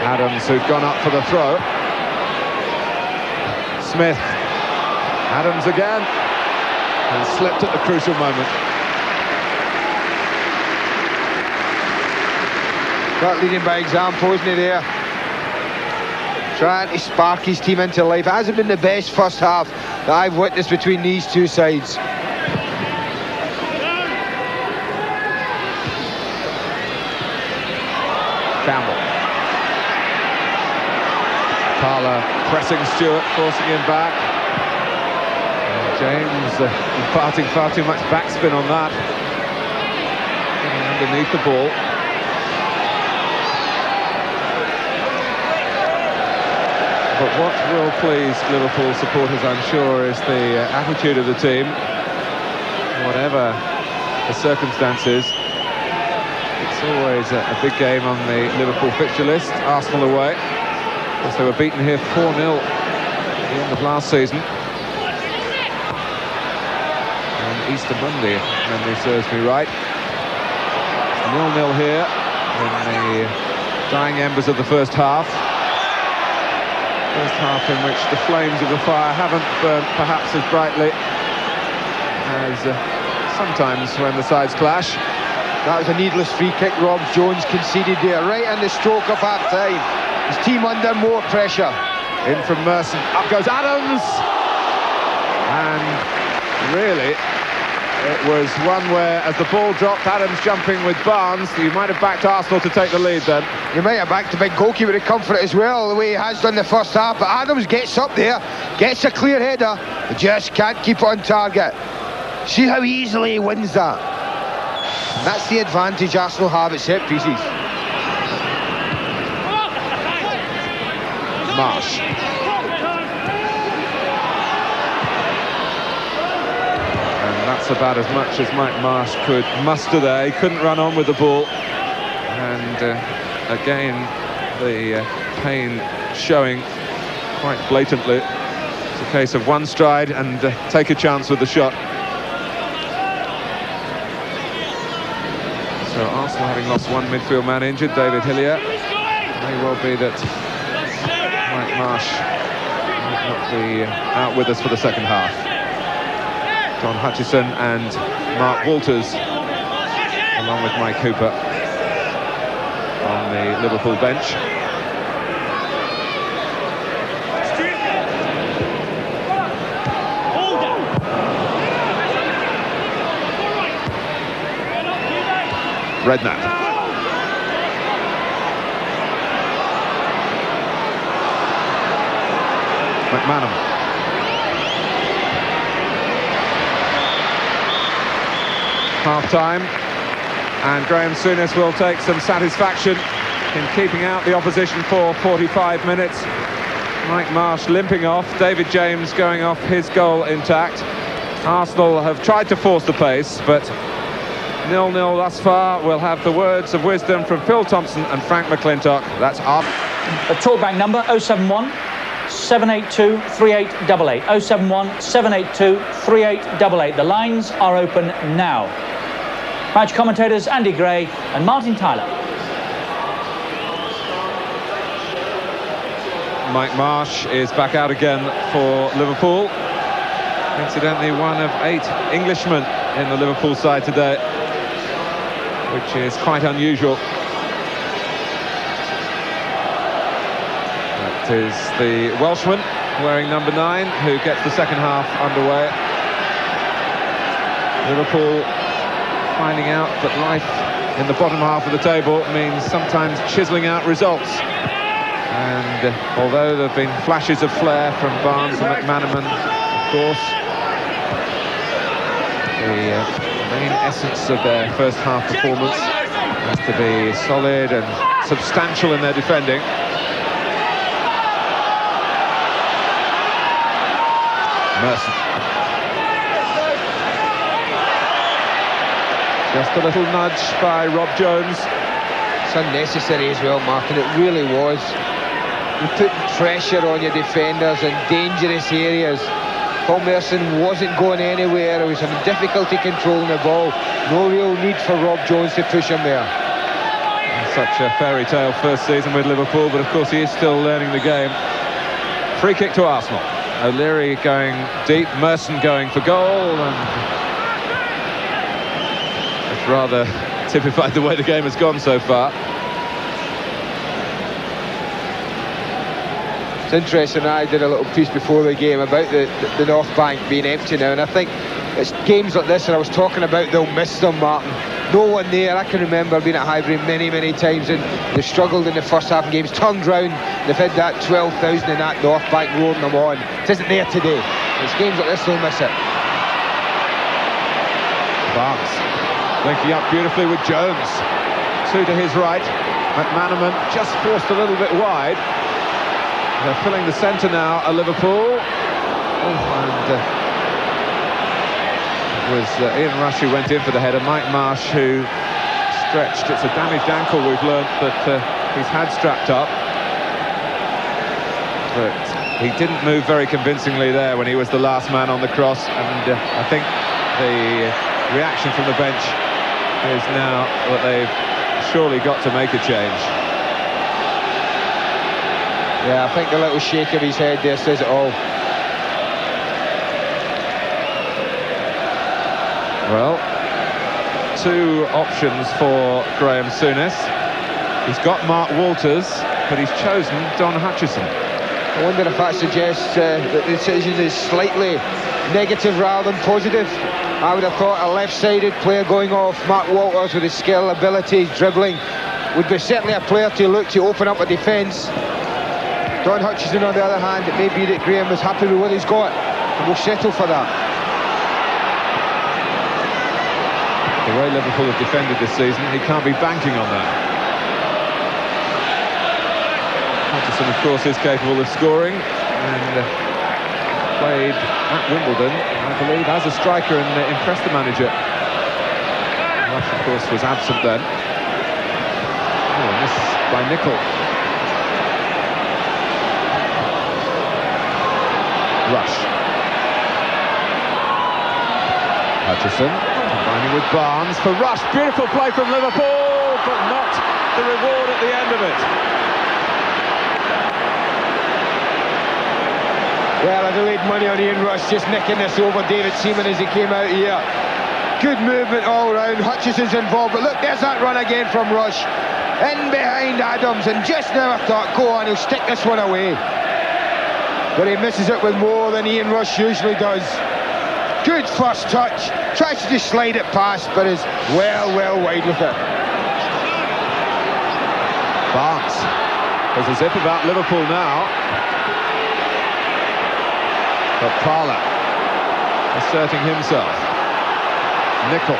Adams, who'd gone up for the throw. Smith. Adams again. And slipped at the crucial moment. Not leading by example, isn't he there? Trying to spark his team into life. It hasn't been the best first half that I've witnessed between these two sides. Campbell. Parler pressing Stewart, forcing him back. And James imparting far too much backspin on that. Getting underneath the ball. But what will please Liverpool supporters, I'm sure, is the attitude of the team. Whatever the circumstances, it's always a big game on the Liverpool fixture list. Arsenal away, as they were beaten here 4-0 at the end of last season. On Easter Monday, if memory serves me right. 0-0 here in the dying embers of the first half. First half in which the flames of the fire haven't burnt perhaps as brightly as sometimes when the sides clash. That was a needless free kick Rob Jones conceded there, right in the stroke of half-time. His team under more pressure. In from Merson, up goes Adams! And really, it was one where, as the ball dropped, Adams jumping with Barnes, you might have backed Arsenal to take the lead then. You might have backed the big goalkeeper to come for it as well, the way he has done the first half, but Adams gets up there, gets a clear header, but just can't keep it on target. See how easily he wins that. And that's the advantage Arsenal have at set pieces. Marsh. And that's about as much as Mike Marsh could muster there. He couldn't run on with the ball. And again, the pain showing quite blatantly. It's a case of one stride and take a chance with the shot. So Arsenal having lost one midfield man injured, David Hillier. It may well be that Mike Marsh might not be out with us for the second half. John Hutchison and Mark Walters, along with Mike Cooper, on the Liverpool bench. Redknapp. McManaman. Half-time, and Graham Souness will take some satisfaction in keeping out the opposition for 45 minutes. Mike Marsh limping off, David James going off his goal intact. Arsenal have tried to force the pace, but 0-0 thus far. We'll have the words of wisdom from Phil Thompson and Frank McClintock. That's our... The talkback number 071 782 3888. 071 782 3888. The lines are open now. Match commentators Andy Gray and Martin Tyler. Mike Marsh is back out again for Liverpool. Incidentally, one of 8 Englishmen in the Liverpool side today, which is quite unusual. That is the Welshman wearing number 9 who gets the second half underway. Liverpool finding out that life in the bottom half of the table means sometimes chiseling out results. And although there have been flashes of flair from Barnes and McManaman, of course, the main essence of their first half performance has to be solid and substantial in their defending. Merson. Just a little nudge by Rob Jones. It's unnecessary as well, Mark, and it really was. You put pressure on your defenders in dangerous areas. Paul Merson wasn't going anywhere. He was having difficulty controlling the ball. No real need for Rob Jones to push him there. Such a fairy tale first season with Liverpool, but of course he is still learning the game. Free kick to Arsenal. O'Leary going deep, Merson going for goal, and it's rather typified the way the game has gone so far. It's interesting, I did a little piece before the game about the North Bank being empty now, and I think it's games like this, and I was talking about they'll miss them, Martin. No one there. I can remember being at Highbury many times, and they've struggled in the first half of games, turned round, they've had that 12,000 in that North Bank roaring them on. It isn't there today. It's games like this they'll miss it. Barnes linking up beautifully with Jones. Two to his right. McManaman just forced a little bit wide. They're filling the centre now at Liverpool. It was Ian Rush who went in for the header. Mike Marsh who stretched. It's a damaged ankle, we've learnt that he's had strapped up. But he didn't move very convincingly there when he was the last man on the cross, and I think the reaction from the bench is now that they've surely got to make a change. Yeah, I think the little shake of his head there says it all. Well, two options for Graham Souness. He's got Mark Walters, but he's chosen Don Hutchison. I wonder if that suggests that the decision is slightly negative rather than positive. I would have thought a left-sided player going off, Mark Walters with his skill, ability, dribbling, would be certainly a player to look to open up a defence. Don Hutchison, on the other hand, it may be that Graham is happy with what he's got and will settle for that. The way Liverpool have defended this season, he can't be banking on that. Hutchison, of course, is capable of scoring, and played at Wimbledon, I believe, as a striker and impressed the manager. Rush, of course, was absent then. Oh, miss by Nicol. Rush. Hutchison combining with Barnes for Rush. Beautiful play from Liverpool, but not the reward at the end of it. Well, I'd have laid money on Ian Rush just nicking this over David Seaman as he came out here. Good movement all round. Hutchison's involved, but look, there's that run again from Rush. In behind Adams, and just now I thought, go on, he'll stick this one away. But he misses it with more than Ian Rush usually does. Good first touch. Tries to just slide it past, but is well wide with it. Barnes. There's a zip about Liverpool now. But Parla asserting himself. Nicol.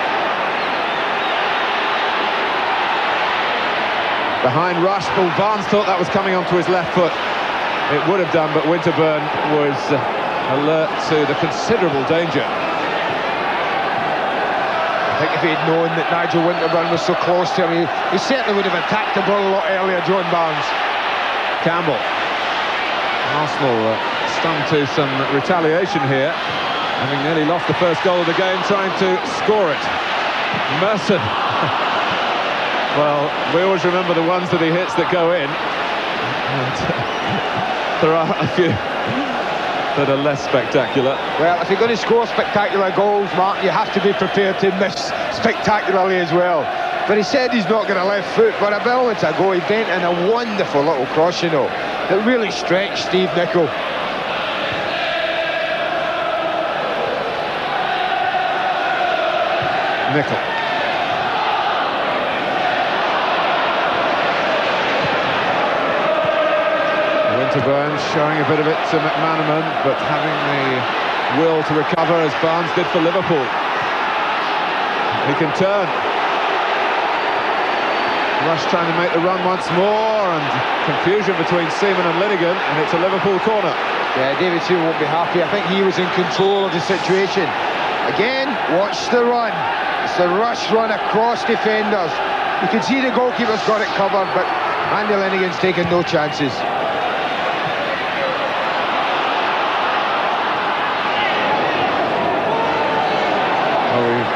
Behind Rush, Paul Barnes thought that was coming onto his left foot. It would have done, but Winterburn was alert to the considerable danger. I think if he'd known that Nigel Winterburn was so close to him, he certainly would have attacked the ball a lot earlier, John Barnes. Campbell. Arsenal stung to some retaliation here, having nearly lost the first goal of the game, trying to score it. Merson. Well, we always remember the ones that he hits that go in. And there are a few that are less spectacular. Well, if you're going to score spectacular goals, Mark, you have to be prepared to miss spectacularly as well. But he said he's not going to left foot, but a moment ago he bent in a wonderful little cross, you know, that really stretched Steve Nicol. Nicol. to Burns, showing a bit of it to McManaman, but having the will to recover as Barnes did for Liverpool. He can turn. Rush trying to make the run once more, and confusion between Seaman and Linnigan, and it's a Liverpool corner. Yeah, David Seaman won't be happy. I think he was in control of the situation. Again, watch the run. It's the rush run across defenders. You can see the goalkeeper's got it covered, but Andy Linnigan's taking no chances. Well, we've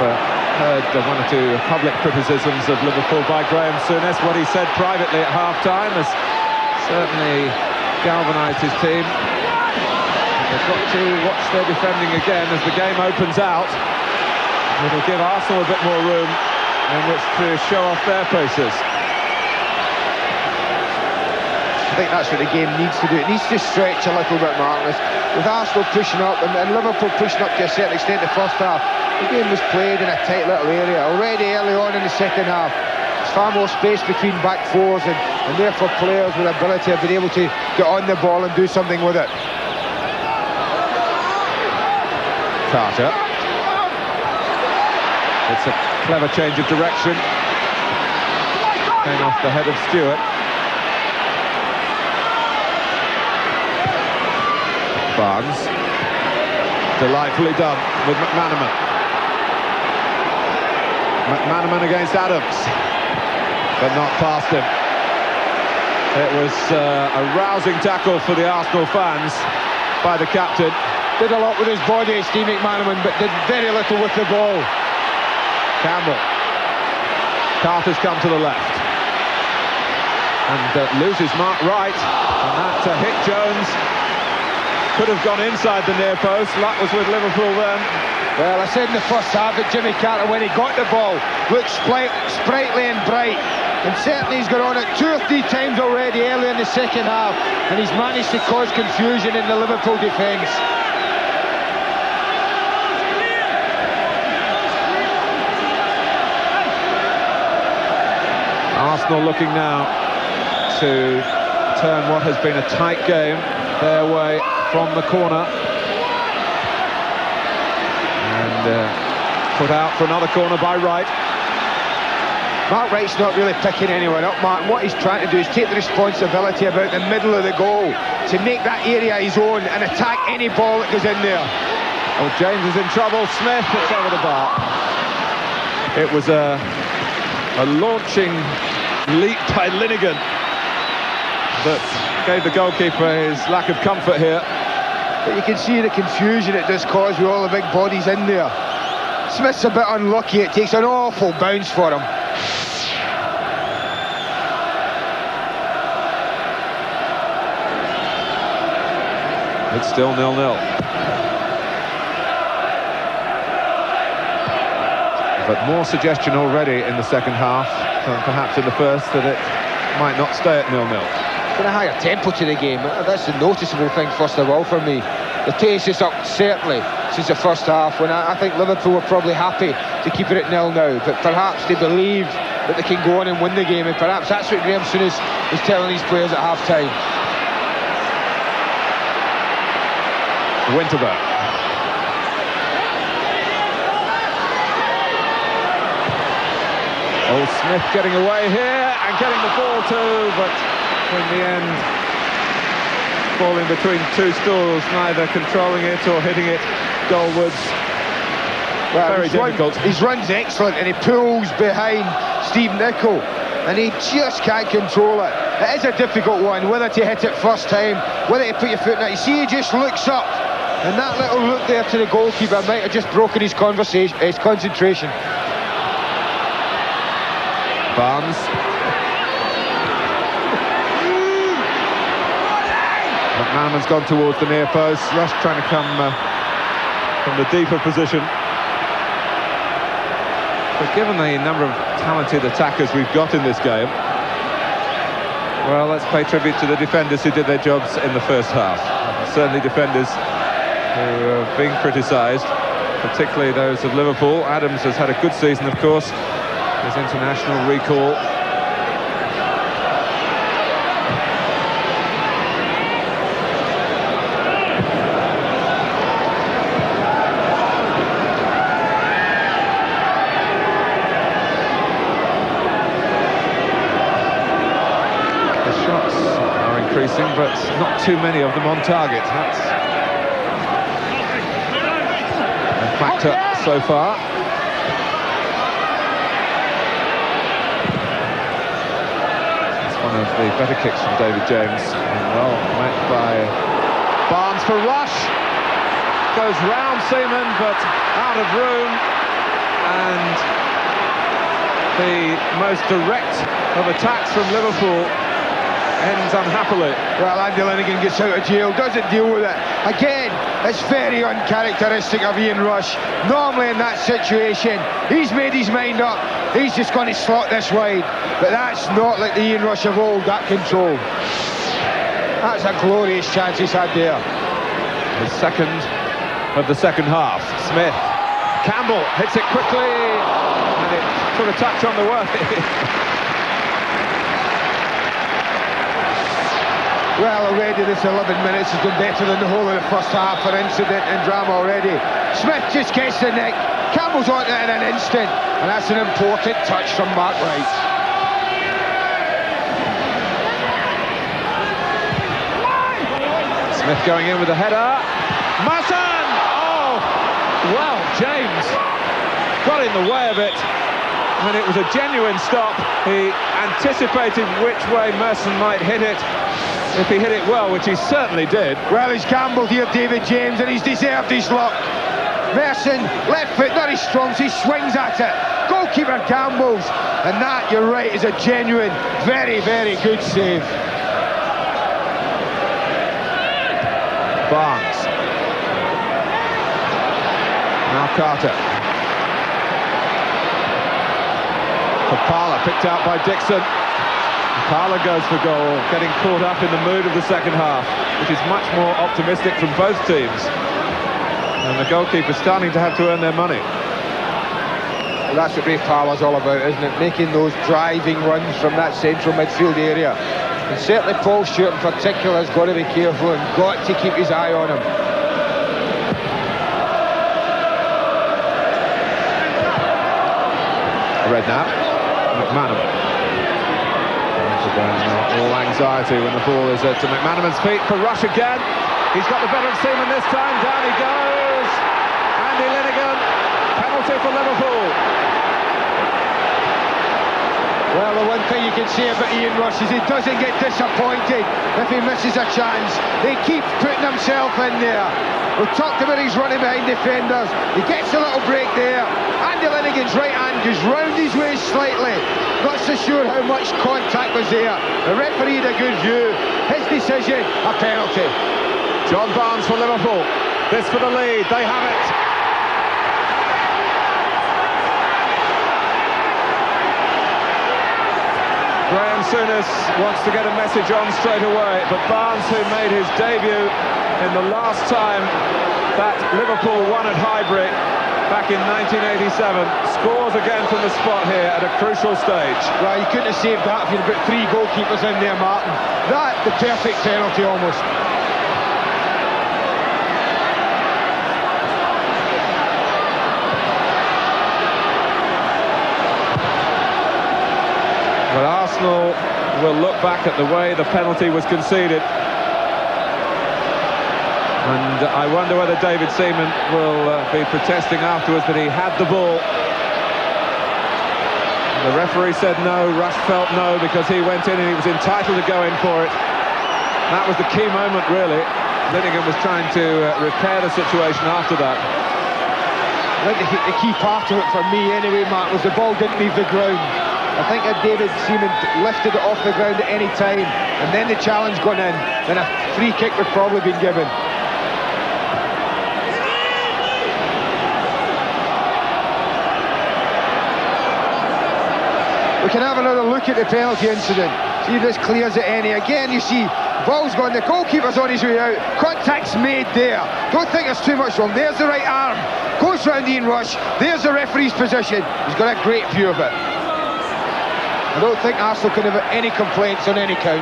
heard one or two public criticisms of Liverpool by Graham Souness. What he said privately at half-time has certainly galvanised his team. They've got to watch their defending again as the game opens out. It'll give Arsenal a bit more room in which to show off their paces. I think that's what the game needs to do. It needs to stretch a little bit, Martin. With Arsenal pushing up and Liverpool pushing up to a certain extent in the first half, the game was played in a tight little area. Already early on in the second half, there's far more space between back fours, and therefore players with the ability have been able to get on the ball and do something with it. Carter. It's a clever change of direction. Came off the head of Stewart. Barnes. Delightfully done with McManaman. McManaman against Adams, but not past him. It was a rousing tackle for the Arsenal fans by the captain. Did a lot with his body, Steve McManaman, but did very little with the ball. Campbell. Carter's come to the left. And loses Mark right. And that hit Jones. Could have gone inside the near post. Luck was with Liverpool then. Well, I said in the first half that Jimmy Carter, when he got the ball, looked sprightly and bright. And certainly he's got on it 2 or 3 times already early in the second half. And he's managed to cause confusion in the Liverpool defence. Arsenal looking now to turn what has been a tight game their way from the corner. And put out for another corner by Wright. Mark Wright's not really picking anyone up, Martin. What he's trying to do is take the responsibility about the middle of the goal to make that area his own and attack any ball that goes in there. Oh, James is in trouble. Smith puts over the bar. It was a launching leap by Linnigan that gave the goalkeeper his lack of comfort here. But you can see the confusion it does cause with all the big bodies in there. Smith's a bit unlucky. It takes an awful bounce for him. It's still 0-0. But more suggestion already in the second half than perhaps in the first that it might not stay at 0-0. Got a higher tempo to the game. That's the noticeable thing first of all for me. The pace is up certainly since the first half, when I think Liverpool were probably happy to keep it at 0 now, but perhaps they believed that they can go on and win the game, and perhaps that's what Graham Souness is telling these players at half-time. Winterberg. Oh, Smith getting away here and getting the ball too, but in the end falling between 2 stools, neither controlling it or hitting it goalwards. Well, very difficult. His run's excellent, and he pulls behind Steve Nicol, and he just can't control it. It is a difficult one, whether to hit it first time, whether to put your foot in it. You see, he just looks up, and that little look there to the goalkeeper might have just broken his concentration. Barnes. McManaman's gone towards the near post. Rush trying to come from the deeper position. But given the number of talented attackers we've got in this game, well, let's pay tribute to the defenders who did their jobs in the first half. Certainly defenders who are being criticised, particularly those of Liverpool. Adams has had a good season, of course, his international recall. promising, but not too many of them on target. That's a factor so far. It's one of the better kicks from David James. Well met by Barnes for Rush. Goes round Seaman, but out of room. And the most direct of attacks from Liverpool ends unhappily. Well, Andy Linnigan gets out of jail, doesn't deal with it. Again, it's very uncharacteristic of Ian Rush. Normally in that situation, he's made his mind up. He's just going to slot this wide. But that's not like the Ian Rush of old, that control. That's a glorious chance he's had there. The second of the second half. Smith. Campbell hits it quickly. And it took a touch on the way. Well, already this 11 minutes has been better than the whole of the first half for incident and drama already. Smith just gets the neck. Campbell's on it in an instant. And that's an important touch from Mark Wright. Smith going in with a header. Merson! Oh! Well, James got in the way of it. And it was a genuine stop. He anticipated which way Merson might hit it. If he hit it well, which he certainly did. Well, he's gambled here, David James, and he's deserved his luck. Merson, left foot, not his strong, he swings at it. Goalkeeper gambles, and that, you're right, is a genuine, very, very good save. Barnes. Now Carter. Papala picked out by Dixon. Papala goes for goal, getting caught up in the mood of the second half, which is much more optimistic from both teams. And the goalkeeper's starting to have to earn their money. Well, that's what Ray Parlour's all about, isn't it? Making those driving runs from that central midfield area. And certainly Paul Stewart in particular has got to be careful and got to keep his eye on him. Redknapp. McManaman. All anxiety when the ball is at McManaman's feet for Rush again. He's got the better of Seaman this time. Down he goes. Andy Linnigan. Penalty for Liverpool. Well, the one thing you can say about Ian Rush is he doesn't get disappointed if he misses a chance. He keeps putting himself in there. We talked about his running behind defenders. He gets a little break there. Andy Linnigan's right hand goes round his waist slightly. Not so sure how much contact was there. The referee had a good view. His decision, a penalty. John Barnes for Liverpool. This for the lead. They have it. Graham Souness wants to get a message on straight away, but Barnes, who made his debut in the last time that Liverpool won at Highbury back in 1987, scores again from the spot here at a crucial stage. Well, you couldn't have saved that if you'd put three goalkeepers in there, Martin. That, the perfect penalty almost. But Arsenal will look back at the way the penalty was conceded. And I wonder whether David Seaman will be protesting afterwards that he had the ball. The referee said no, Rush felt no, because he went in and he was entitled to go in for it. That was the key moment, really. Linnigan was trying to repair the situation after that. I think the key part of it for me anyway, Mark, was the ball didn't leave the ground. I think if David Seaman lifted it off the ground at any time and then the challenge gone in, then a free kick would probably been given. We can have another look at the penalty incident. See if this clears it any. Again, you see, ball's gone, the goalkeeper's on his way out. Contact's made there. Don't think there's too much wrong. There's the right arm. Goes round Ian Rush. There's the referee's position. He's got a great view of it. I don't think Arsenal can have any complaints on any count.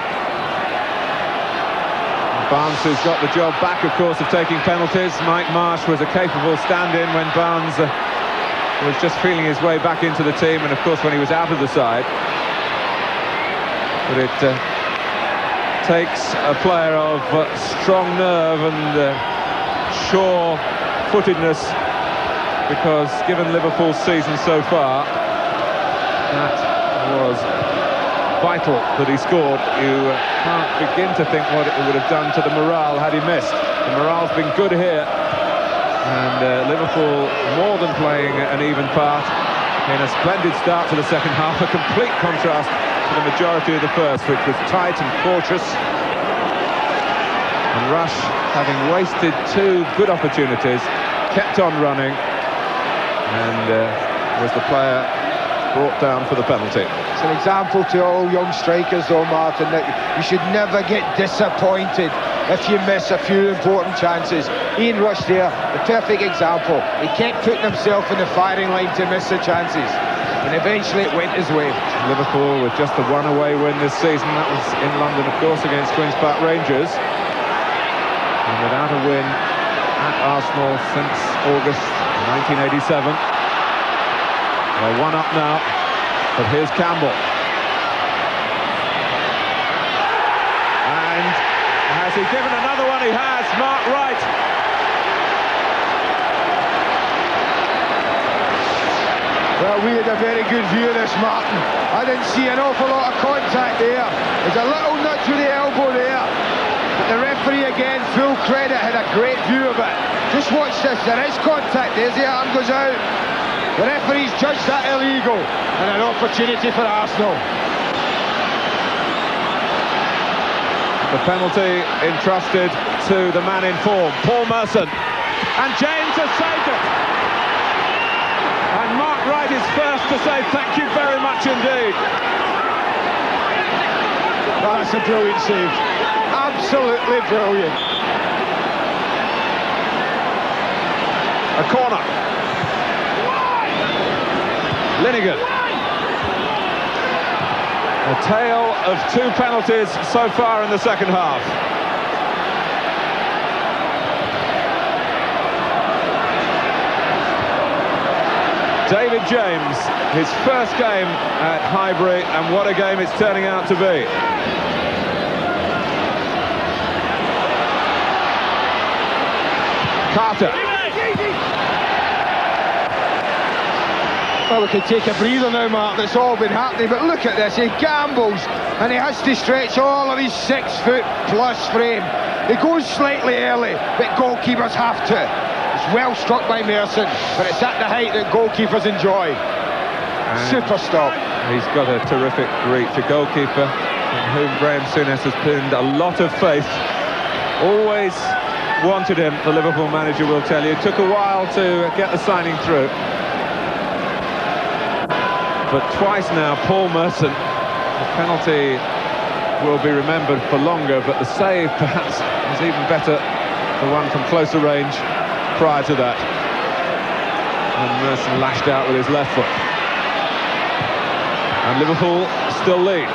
Barnes, who's got the job back, of course, of taking penalties. Mike Marsh was a capable stand-in when Barnes was just feeling his way back into the team, and of course when he was out of the side. But it takes a player of strong nerve and sure-footedness, because given Liverpool's season so far, that was vital that he scored. You can't begin to think what it would have done to the morale had he missed. The morale's been good here, and Liverpool more than playing an even part in a splendid start to the second half, a complete contrast to the majority of the first, which was tight and cautious. And Rush, having wasted two good opportunities, kept on running, and was the player brought down for the penalty. It's an example to all young strikers though, Martin, that you should never get disappointed if you miss a few important chances. Ian Rush there, the perfect example. He kept putting himself in the firing line to miss the chances, and eventually it went his way. Liverpool with just the one away win this season, that was in London of course against Queen's Park Rangers, and without a win at Arsenal since August 1987. They're one up now, but here's Campbell. And has he given another one? He has. Mark Wright. Well, we had a very good view of this, Martin. I didn't see an awful lot of contact there. There's a little nudge with the elbow there. But the referee, again, full credit, had a great view of it. Just watch this. There is contact. There's the arm goes out. The referee's judged that illegal, and an opportunity for Arsenal. The penalty entrusted to the man in form, Paul Merson. And James has saved it. And Mark Wright is first to say thank you very much indeed. That's a brilliant save. Absolutely brilliant. A corner. Linnigan. A tale of two penalties so far in the second half. David James, his first game at Highbury, and what a game it's turning out to be. Carter. Well, we can take a breather now, Mark. That's all been happening, but look at this. He gambles, and he has to stretch all of his 6-foot-plus frame. He goes slightly early, but goalkeepers have to. It's well struck by Merson, but it's at the height that goalkeepers enjoy. Super stop. He's got a terrific reach, a goalkeeper in whom Graham Souness has pinned a lot of faith. Always wanted him, the Liverpool manager will tell you. It took a while to get the signing through. But twice now, Paul Merson, the penalty will be remembered for longer, but the save perhaps was even better, the one from closer range prior to that. And Merson lashed out with his left foot. And Liverpool still lead.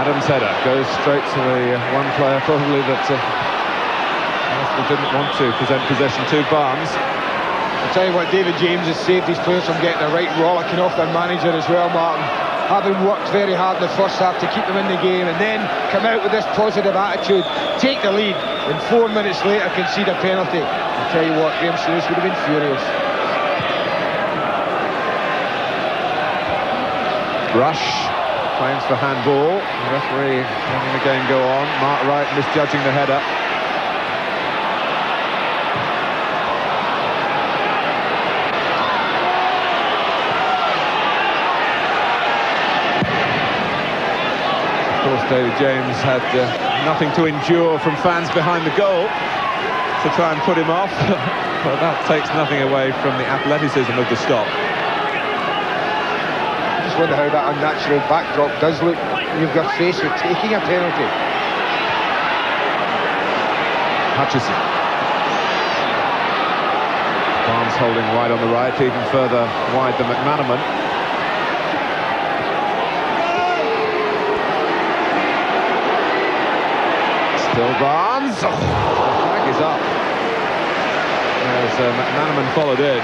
Adam's header goes straight to the one player probably that Arsenal didn't want to present possession to, Barnes. I'll tell you what, David James has saved his players from getting a right rollicking off their manager as well, Martin. Having worked very hard in the first half to keep them in the game, and then come out with this positive attitude, take the lead, and 4 minutes later concede a penalty. I'll tell you what, Graham Souness would have been furious. Rush claims for handball. The referee letting the game go on. Mark Wright misjudging the header. Of course, David James had nothing to endure from fans behind the goal to try and put him off. But that takes nothing away from the athleticism of the stop. I just wonder how that unnatural backdrop does look when you've got faced with taking a penalty. Hutchison. Barnes holding wide on the right, even further wide than McManaman. Still Barnes. Oh, the flag is up. as McManaman followed in.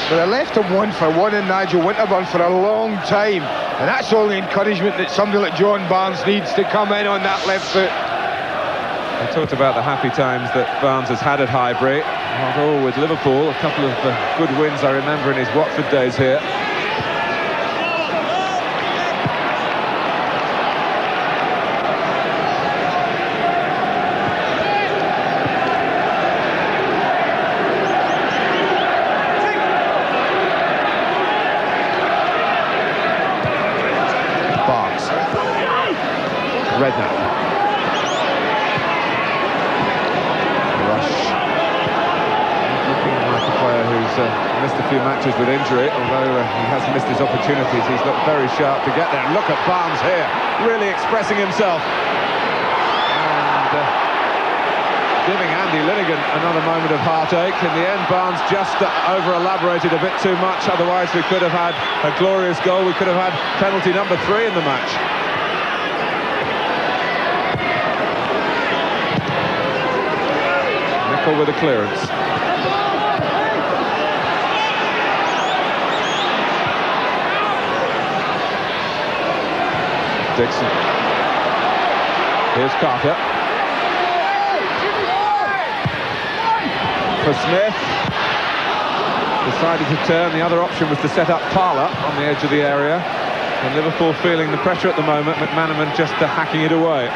But I left him 1-for-1 in Nigel Winterburn for a long time, and that's all the encouragement that somebody like John Barnes needs to come in on that left foot. I talked about the happy times that Barnes has had at Highbury. Not all with Liverpool. A couple of good wins I remember in his Watford days here. Redknapp. Rush. Looking like a player who's missed a few matches with injury, although he has missed his opportunities. He's looked very sharp to get there. And look at Barnes here, really expressing himself. And giving Andy Linnigan another moment of heartache. In the end, Barnes just over-elaborated a bit too much. Otherwise, we could have had a glorious goal. We could have had penalty number 3 in the match. With a clearance. Dixon. Here's Carter. For Smith. Decided to turn. The other option was to set up Parlour on the edge of the area. And Liverpool feeling the pressure at the moment. McManaman just hacking it away.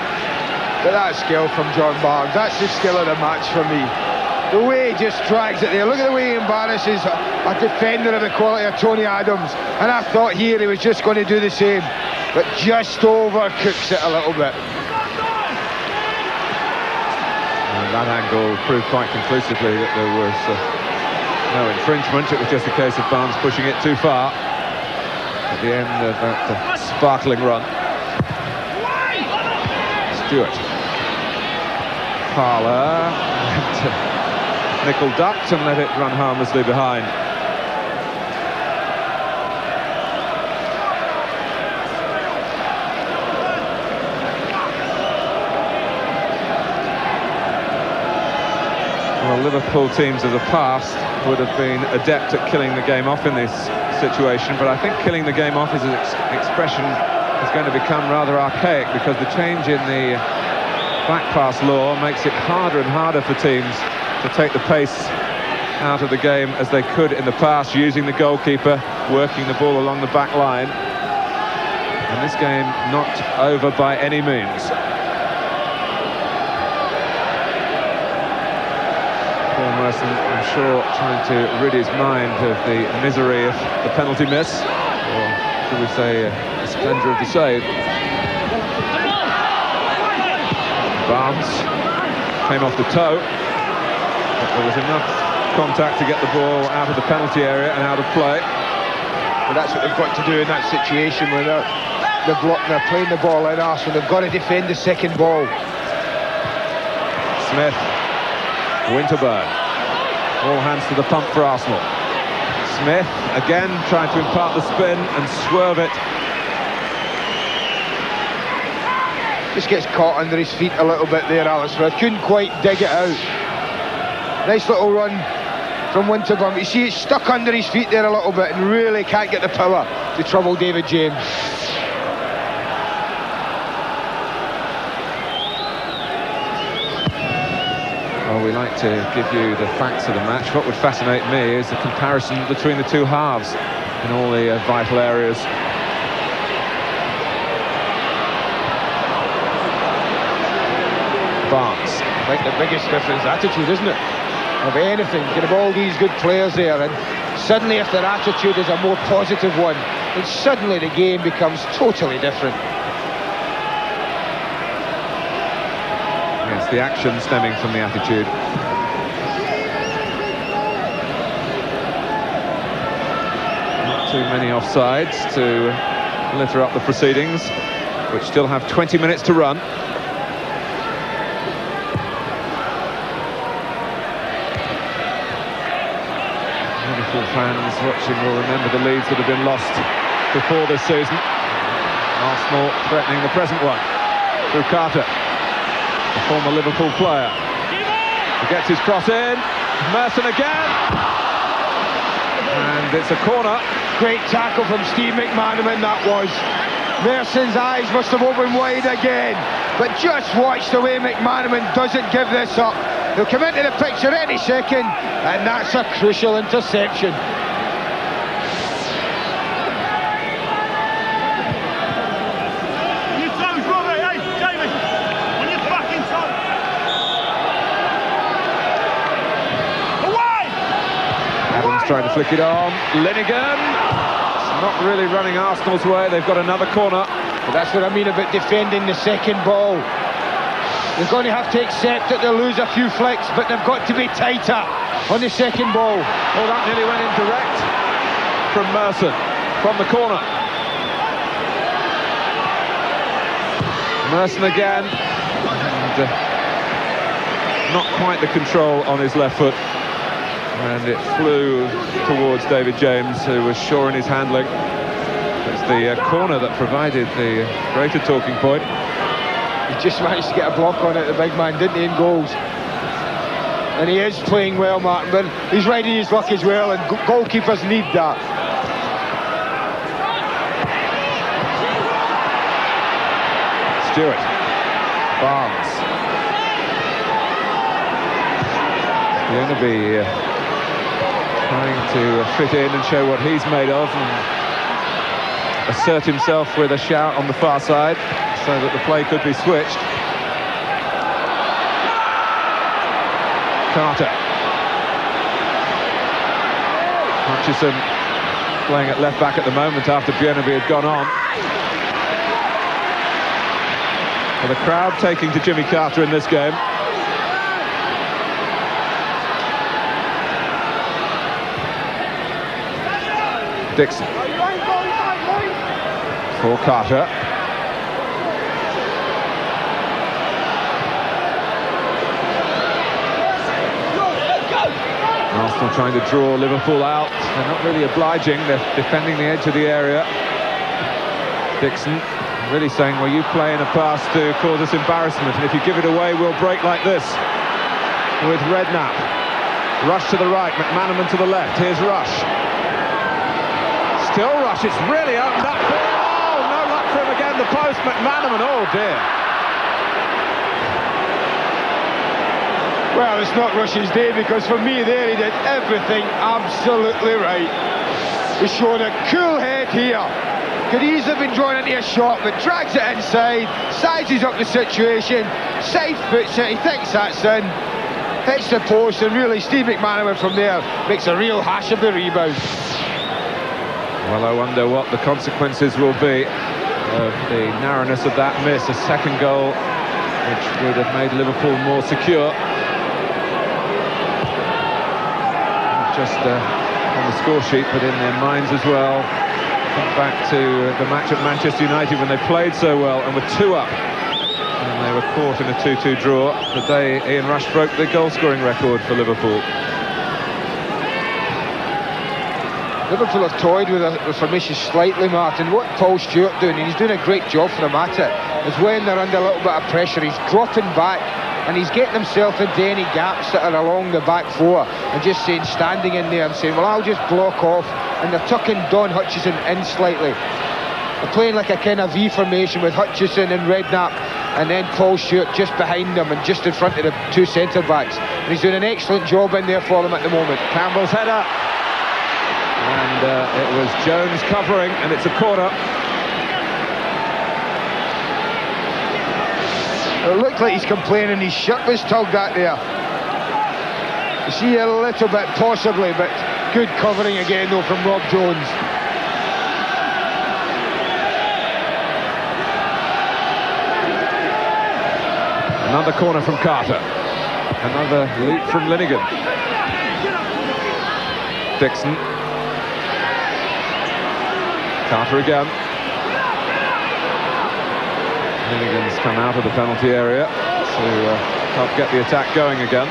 But that skill from John Barnes, that's the skill of the match for me. The way he just drags it there. Look at the way he embarrasses a defender of the quality of Tony Adams. And I thought here he was just going to do the same, but just overcooks it a little bit. And that angle proved quite conclusively that there was no infringement. It was just a case of Barnes pushing it too far at the end of that sparkling run. Stewart. Parlour. Nickel ducked and let it run harmlessly behind. Well, Liverpool teams of the past would have been adept at killing the game off in this situation, but I think killing the game off as an expression is going to become rather archaic, because the change in the back pass law makes it harder and harder for teams to take the pace out of the game as they could in the past, using the goalkeeper, working the ball along the back line. And this game not over by any means. Paul Merson, I'm sure, trying to rid his mind of the misery of the penalty miss, or should we say the splendour of the save. Barnes came off the toe. There was enough contact to get the ball out of the penalty area and out of play. But that's what they've got to do in that situation where they're playing the ball in Arsenal. They've got to defend the second ball. Smith, Winterburn, all hands to the pump for Arsenal. Smith again trying to impart the spin and swerve it. Just gets caught under his feet a little bit there, Alan Smith. Couldn't quite dig it out. Nice little run from Winterburn. You see, it's stuck under his feet there a little bit and really can't get the power to trouble David James. Well, we like to give you the facts of the match. What would fascinate me is the comparison between the two halves in all the vital areas. Barnes. I think the biggest difference is attitude, isn't it? Of anything, you can have all these good players there, and suddenly if their attitude is a more positive one, then suddenly the game becomes totally different. Yes, the action stemming from the attitude. Not too many offsides to litter up the proceedings, which still have 20 minutes to run. Fans watching will remember the leads that have been lost before this season. Arsenal threatening the present one through Carter, the former Liverpool player. He gets his cross in. Merson again. And it's a corner. Great tackle from Steve McManaman, that was. Merson's eyes must have opened wide again. But just watch the way McManaman doesn't give this up. He'll come into the picture any second, and that's a crucial interception. Trying to flick it on. Linnigan. It's not really running Arsenal's way. They've got another corner. But that's what I mean about defending the second ball. They're going to have to accept that they'll lose a few flicks, but they've got to be tighter on the second ball. Oh, that nearly went in direct from Merson, from the corner. Merson again. And, not quite the control on his left foot. And it flew towards David James, who was sure in his handling. It's the corner that provided the greater talking point. He just managed to get a block on it, the big man, didn't he, in goals. And he is playing well, Martin, but he's riding his luck as well, and goalkeepers need that. Stewart. Barnes. Going to be trying to fit in and show what he's made of and assert himself with a shout on the far side so that the play could be switched. Carter. Hutchison playing at left back at the moment after Björneby had gone on. Well, the crowd taking to Jimmy Carter in this game. Dixon for Carter. Arsenal trying to draw Liverpool out. They're not really obliging. They're defending the edge of the area. Dixon really saying, well, you play in a pass to cause us embarrassment, and if you give it away, we'll break like this. With Redknapp. Rush to the right, McManaman to the left. Here's Rush. Still Rush, it's really opened up. Oh, no luck for him again, the post, McManaman, oh dear. Well, it's not Rush's day, because for me there he did everything absolutely right. He's shown a cool head here. Could easily have been drawn into a shot, but drags it inside, sizes up the situation, side foots it, he thinks that's in, hits the post, and really Steve McManaman from there makes a real hash of the rebound. Well, I wonder what the consequences will be of the narrowness of that miss. A second goal, which would have made Liverpool more secure. Not just on the score sheet, but in their minds as well. Think back to the match at Manchester United when they played so well and were 2 up. And they were caught in a 2-2 draw the day Ian Rush broke the goal-scoring record for Liverpool. Liverpool have toyed with the formation slightly, Martin. What Paul Stewart doing, and he's doing a great job for them at it, is when they're under a little bit of pressure, he's dropping back and he's getting himself into any gaps that are along the back four and just saying, standing in there and saying, well, I'll just block off, and they're tucking Don Hutchison in slightly. They're playing like a kind of V formation with Hutchison and Redknapp, and then Paul Stewart just behind them and just in front of the 2 centre-backs. And he's doing an excellent job in there for them at the moment. Campbell's header. And it was Jones covering, and it's a corner. It looked like he's complaining his shirt was tugged at there. You see a little bit possibly, but good covering again though from Rob Jones. Another corner from Carter. Another leap from Linnigan. Dixon. Carter again. Linnigan's come out of the penalty area to help get the attack going again.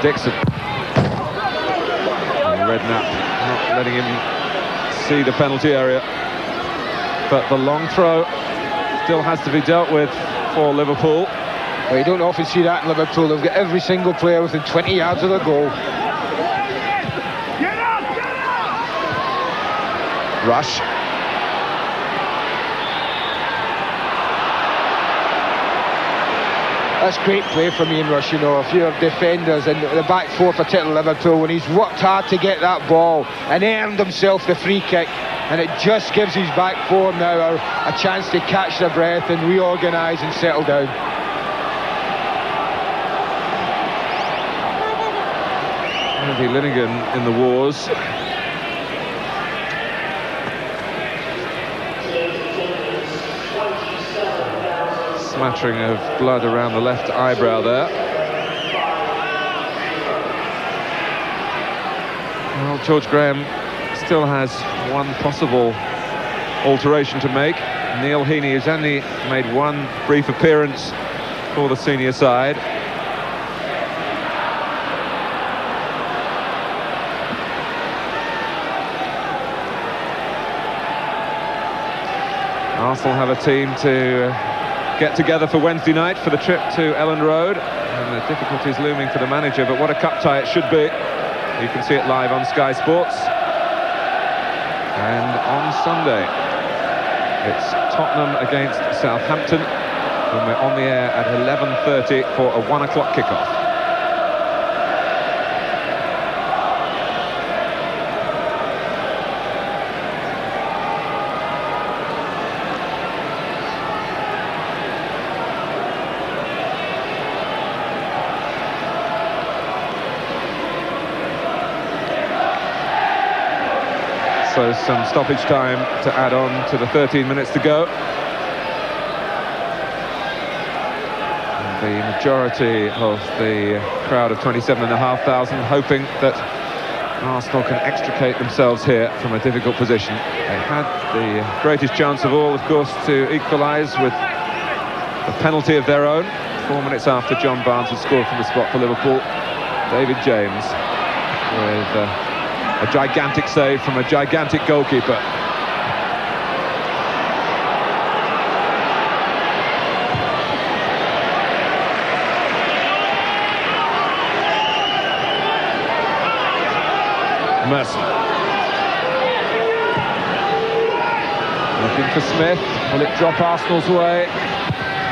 Dixon. Redknapp not letting him see the penalty area. But the long throw still has to be dealt with for Liverpool. Well, you don't often see that in Liverpool. They've got every single player within 20 yards of the goal. Rush. That's great play from Ian Rush, you know. If you're defenders in the back four, particularly Liverpool, when he's worked hard to get that ball and earned himself the free kick, and it just gives his back four now a chance to catch their breath and reorganise and settle down. Andy Linnigan in the wars. Smattering of blood around the left eyebrow there. Well, George Graham still has one possible alteration to make. Neil Heaney has only made one brief appearance for the senior side. Arsenal have a team to get together for Wednesday night for the trip to Elland Road, and the difficulties looming for the manager, but what a cup tie it should be. You can see it live on Sky Sports. And on Sunday it's Tottenham against Southampton, and we're on the air at 11:30 for a 1 o'clock kickoff. So some stoppage time to add on to the 13 minutes to go. And the majority of the crowd of 27,500 hoping that Arsenal can extricate themselves here from a difficult position. They had the greatest chance of all, of course, to equalise with a penalty of their own. 4 minutes after John Barnes had scored from the spot for Liverpool. David James with a gigantic save from a gigantic goalkeeper. Merson. Looking for Smith. Will it drop Arsenal's way?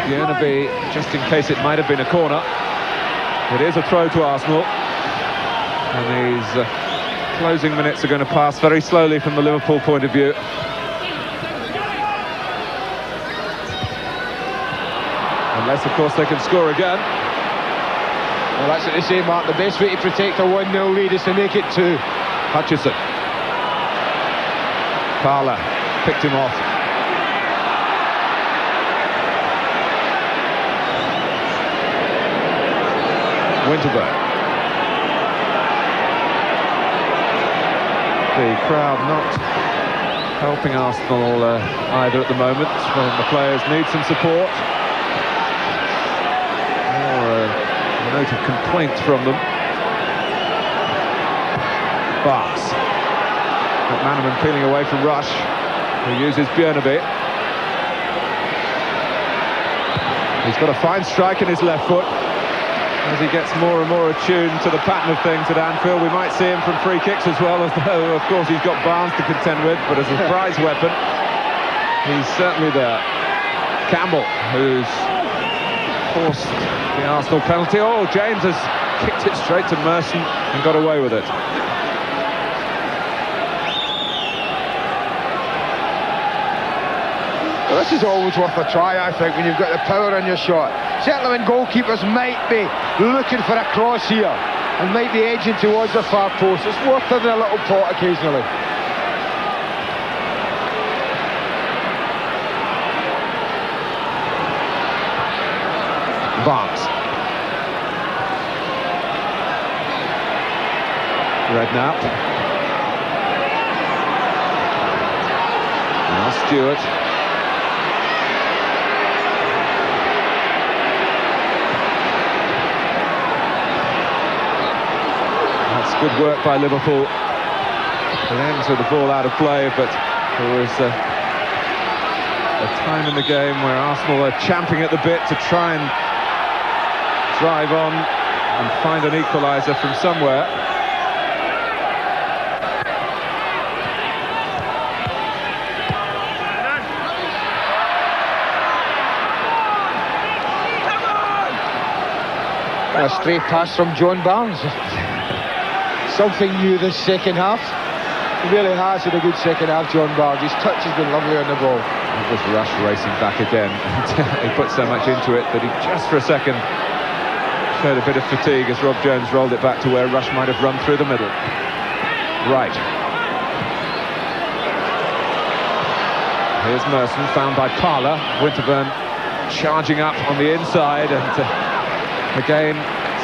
Bjornaby, just in case it might have been a corner. It is a throw to Arsenal. And these closing minutes are going to pass very slowly from the Liverpool point of view. Unless, of course, they can score again. Well, that's what they say, Mark. The best way to protect a 1-0 lead is to make it 2. Hutchison. Parler picked him off. Winterburn. The crowd not helping Arsenal either at the moment, when the players need some support. Or a note of complaint from them. Barnes. McManaman peeling away from Rush, who uses Bjornaby. He's got a fine strike in his left foot. As he gets more and more attuned to the pattern of things at Anfield, we might see him from free kicks as well, as though, of course, he's got Barnes to contend with, but as a prize weapon, he's certainly there. Campbell, who's forced the Arsenal penalty. Oh, James has kicked it straight to Merson and got away with it. Well, this is always worth a try, I think, when you've got the power in your shot. Certainly when goalkeepers might be looking for a cross here and might be edging towards the far post. It's worth having a little pot occasionally. Barnes. Redknapp. Now Stewart. Good work by Liverpool. It ends with the ball out of play, but there was a time in the game where Arsenal are champing at the bit to try and drive on and find an equaliser from somewhere. A straight pass from John Barnes. Something new this second half. He really has had a good second half, John Barnes. His touch has been lovely on the ball. It was Rush racing back again. He put so much into it that he just for a second showed a bit of fatigue as Rob Jones rolled it back to where Rush might have run through the middle. Right. Here's Merson, found by Parler. Winterburn charging up on the inside, and again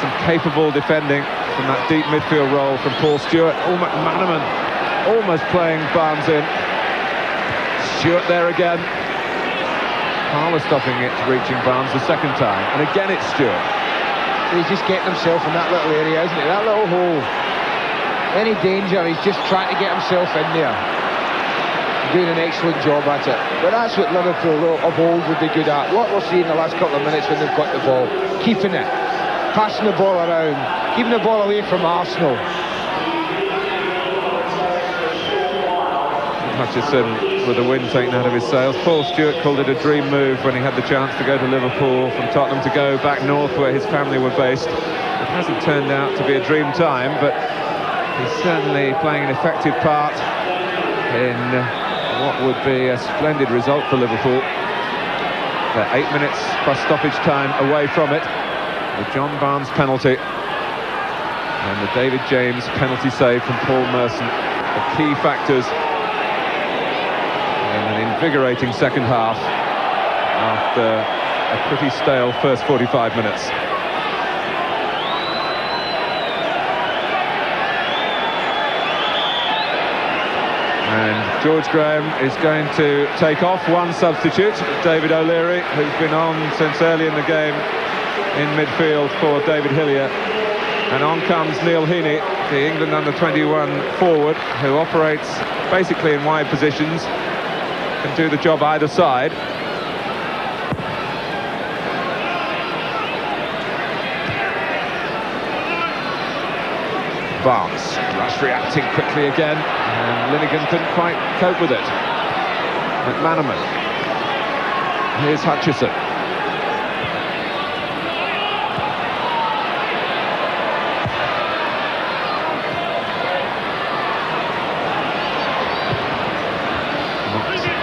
some capable defending from that deep midfield role from Paul Stewart. McManaman almost playing Barnes in. Stewart there again. Parler stopping it, reaching Barnes the second time, and again it's Stewart. He's just getting himself in that little area, isn't it? That little hole. Any danger, he's just trying to get himself in there. Doing an excellent job at it. But that's what Liverpool of old would be good at. What we're seeing the last couple of minutes when they've got the ball. Keeping it. Passing the ball around. Keeping the ball away from Arsenal. Hutchison with the wind taken out of his sails. Paul Stewart called it a dream move when he had the chance to go to Liverpool from Tottenham, to go back north where his family were based. It hasn't turned out to be a dream time, but he's certainly playing an effective part in what would be a splendid result for Liverpool. They're 8 minutes plus stoppage time away from it. The John Barnes penalty and the David James penalty save from Paul Merson, the key factors in an invigorating second half after a pretty stale first 45 minutes. And George Graham is going to take off one substitute, David O'Leary, who's been on since early in the game in midfield for David Hillier. And on comes Neil Heaney, the England under-21 forward, who operates basically in wide positions, can do the job either side. Barnes, Rush reacting quickly again, and Linegan couldn't quite cope with it. McManaman. Here's Hutchison.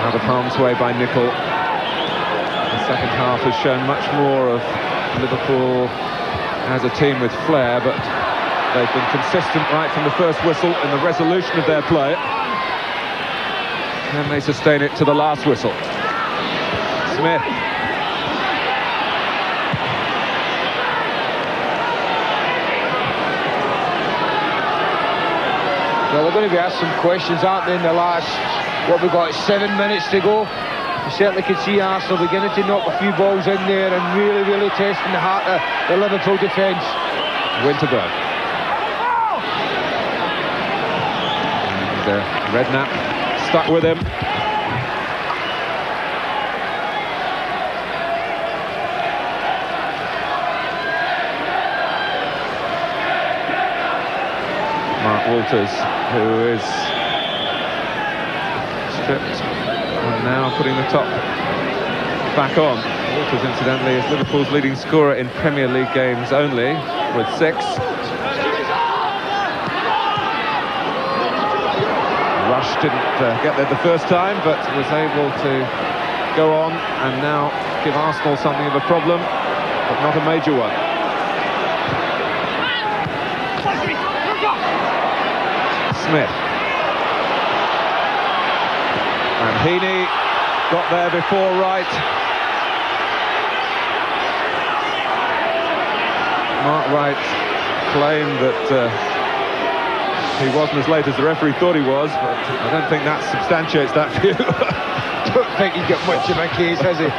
Out of harm's way by Nicol. The second half has shown much more of Liverpool as a team with flair, but they've been consistent right from the first whistle in the resolution of their play. Can they sustain it to the last whistle? Smith. Well, they're going to be asked some questions, aren't they, in the last, what we've got, 7 minutes to go. You certainly can see Arsenal beginning to knock a few balls in there and really testing the heart of the Liverpool defence. Winterburn. And Redknapp stuck with him. Mark Walters, who is stripped and now putting the top back on. Walters, incidentally, is Liverpool's leading scorer in Premier League games only, with 6. Rush didn't get there the first time, but was able to go on and now give Arsenal something of a problem, but not a major one. Smith. And Heaney got there before Wright. Mark Wright claimed that he wasn't as late as the referee thought he was, but I don't think that substantiates that view. Don't think he's got much of a case, has he?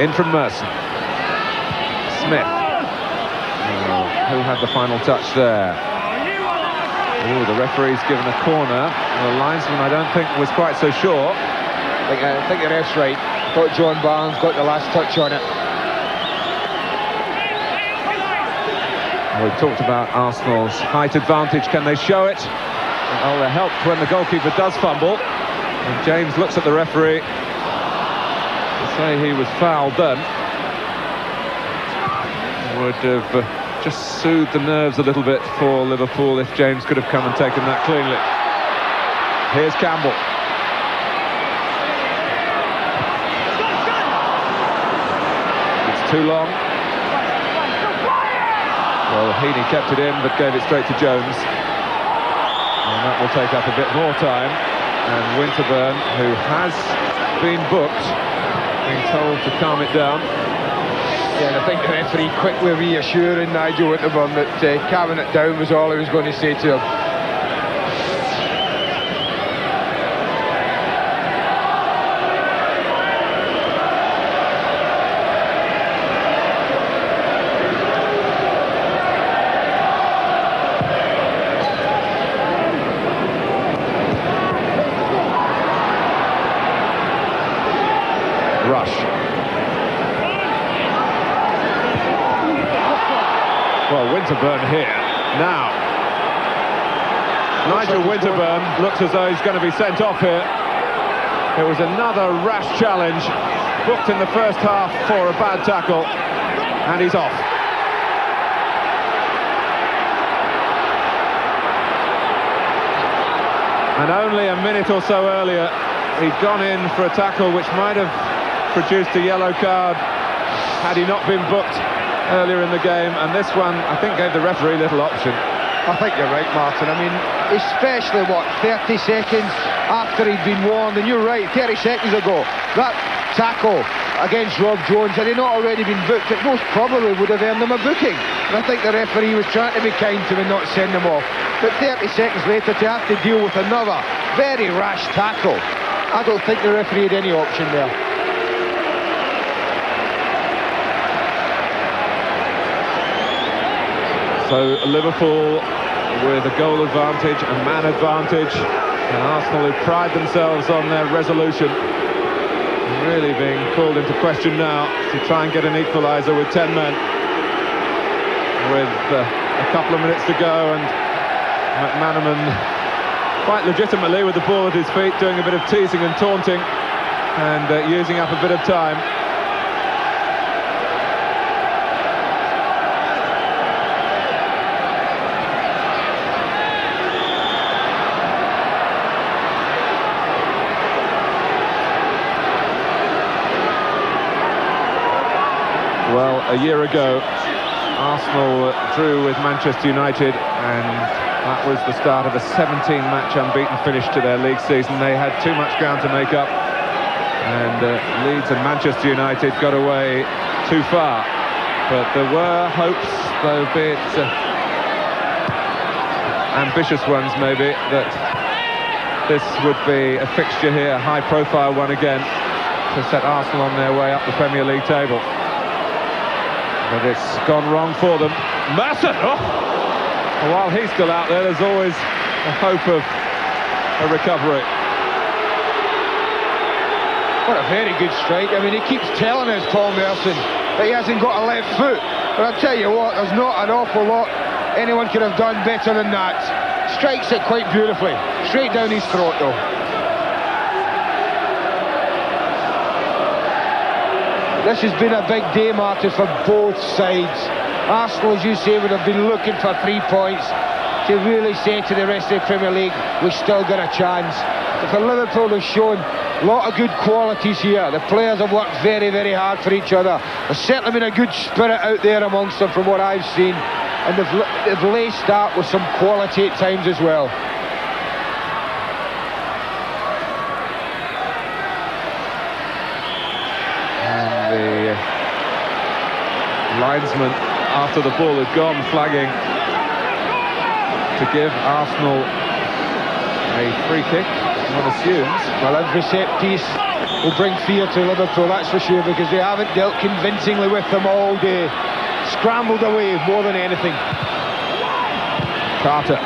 In from Merson. Smith. Who had the final touch there? Oh, the referee's given a corner. The linesman, I don't think, was quite so sure. I think the ref's right. I thought John Barnes got the last touch on it. We've talked about Arsenal's height advantage. Can they show it? Oh, they're helped when the goalkeeper does fumble. And James looks at the referee to say he was fouled then. Would have just soothed the nerves a little bit for Liverpool if James could have come and taken that cleanly. Here's Campbell. It's too long. Well, Heaney kept it in but gave it straight to Jones. And that will take up a bit more time. And Winterburn, who has been booked, being told to calm it down. Yeah, and I think the referee quickly reassuring Nigel Winterburn that calming it down was all he was going to say to him. Well, Winterburn here, now. Nigel Winterburn looks as though he's going to be sent off here. It was another rash challenge, booked in the first half for a bad tackle, and he's off. And only a minute or so earlier, he'd gone in for a tackle which might have produced a yellow card had he not been booked earlier in the game, and this one I think gave the referee little option. I think you're right, Martin. I mean, especially 30 seconds after he'd been warned, and you're right, 30 seconds ago, that tackle against Rob Jones, had he not already been booked, it most probably would have earned him a booking. And I think the referee was trying to be kind to him and not send him off. But 30 seconds later to have to deal with another very rash tackle, I don't think the referee had any option there. So Liverpool with a goal advantage, a man advantage, and Arsenal who pride themselves on their resolution really being called into question now to try and get an equaliser with 10 men. With a couple of minutes to go, and McManaman quite legitimately with the ball at his feet, doing a bit of teasing and taunting and using up a bit of time. Well, a year ago, Arsenal drew with Manchester United, and that was the start of a 17-match unbeaten finish to their league season. They had too much ground to make up, and Leeds and Manchester United got away too far. But there were hopes, though be it ambitious ones maybe, that this would be a fixture here, a high-profile one again, to set Arsenal on their way up the Premier League table. But it's gone wrong for them. Masson! Oh! While he's still out there, there's always a hope of a recovery. What a very good strike. I mean, he keeps telling us, Paul Merson, that he hasn't got a left foot. But I'll tell you what, there's not an awful lot anyone could have done better than that. Strikes it quite beautifully. Straight down his throat, though. This has been a big day, Martin, for both sides. Arsenal, as you say, would have been looking for 3 points to really say to the rest of the Premier League, we've still got a chance. But for Liverpool, they've shown a lot of good qualities here. The players have worked very, very hard for each other. There's certainly been a good spirit out there amongst them from what I've seen. And they've laced that with some quality at times as well. Linesman, after the ball had gone, flagging to give Arsenal a free kick, one assumes. Well, every set piece will bring fear to Liverpool, that's for sure, because they haven't dealt convincingly with them all day. Scrambled away more than anything. Carter.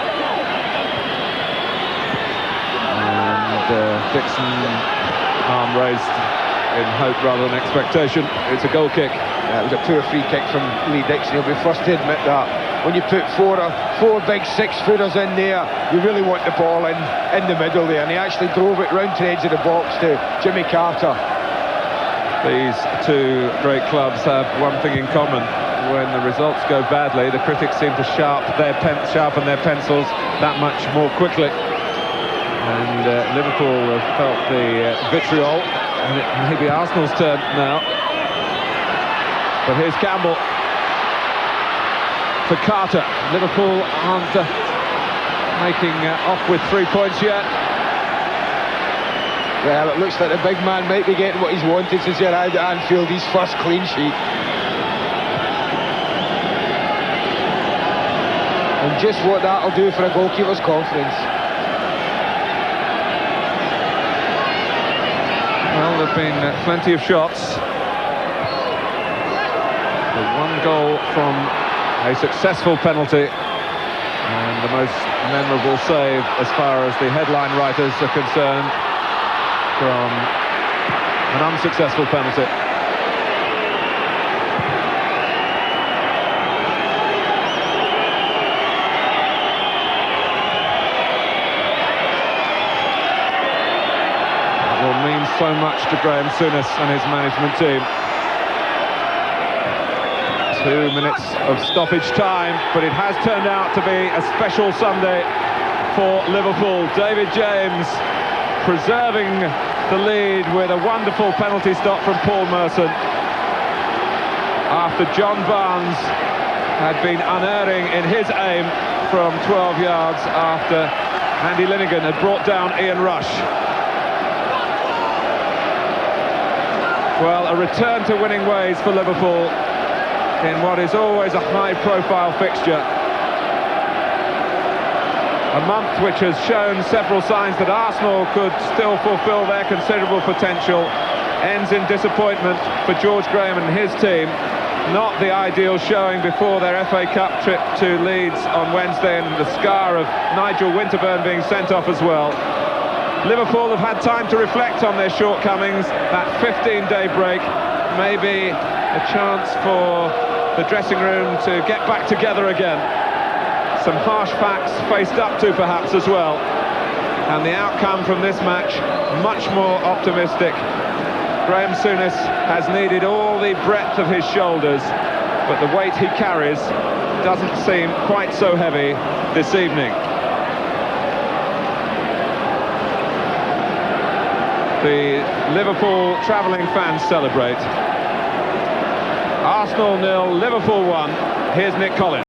And Dixon arm raised in hope rather than expectation. It's a goal kick. Yeah, it was a poor free kick from Lee Dixon. He'll be first to admit that. When you put four big 6-footers in there, you really want the ball in the middle there, and he actually drove it round to the edge of the box to Jimmy Carter. These two great clubs have one thing in common. When the results go badly, the critics seem to sharpen their pencils that much more quickly. And Liverpool have felt the vitriol, and it may be Arsenal's turn now. But here's Campbell for Carter. Liverpool aren't making off with 3 points yet. Well, it looks like the big man might be getting what he's wanted since he arrived at Anfield, his first clean sheet. And just what that'll do for a goalkeeper's confidence. Well, there have been plenty of shots. The one goal from a successful penalty, and the most memorable save as far as the headline writers are concerned from an unsuccessful penalty. It will mean so much to Graham Souness and his management team. 2 minutes of stoppage time, but it has turned out to be a special Sunday for Liverpool. David James preserving the lead with a wonderful penalty stop from Paul Merson after John Barnes had been unerring in his aim from 12 yards after Andy Linnigan had brought down Ian Rush. Well, a return to winning ways for Liverpool in what is always a high-profile fixture. A month which has shown several signs that Arsenal could still fulfil their considerable potential ends in disappointment for George Graham and his team. Not the ideal showing before their FA Cup trip to Leeds on Wednesday, and the scar of Nigel Winterburn being sent off as well. Liverpool have had time to reflect on their shortcomings. That 15-day break may be a chance for the dressing room to get back together again. Some harsh facts faced up to perhaps as well, and the outcome from this match much more optimistic. Graham Souness has needed all the breadth of his shoulders, but the weight he carries doesn't seem quite so heavy this evening. The Liverpool travelling fans celebrate. Arsenal 0, Liverpool 1. Here's Nick Collins.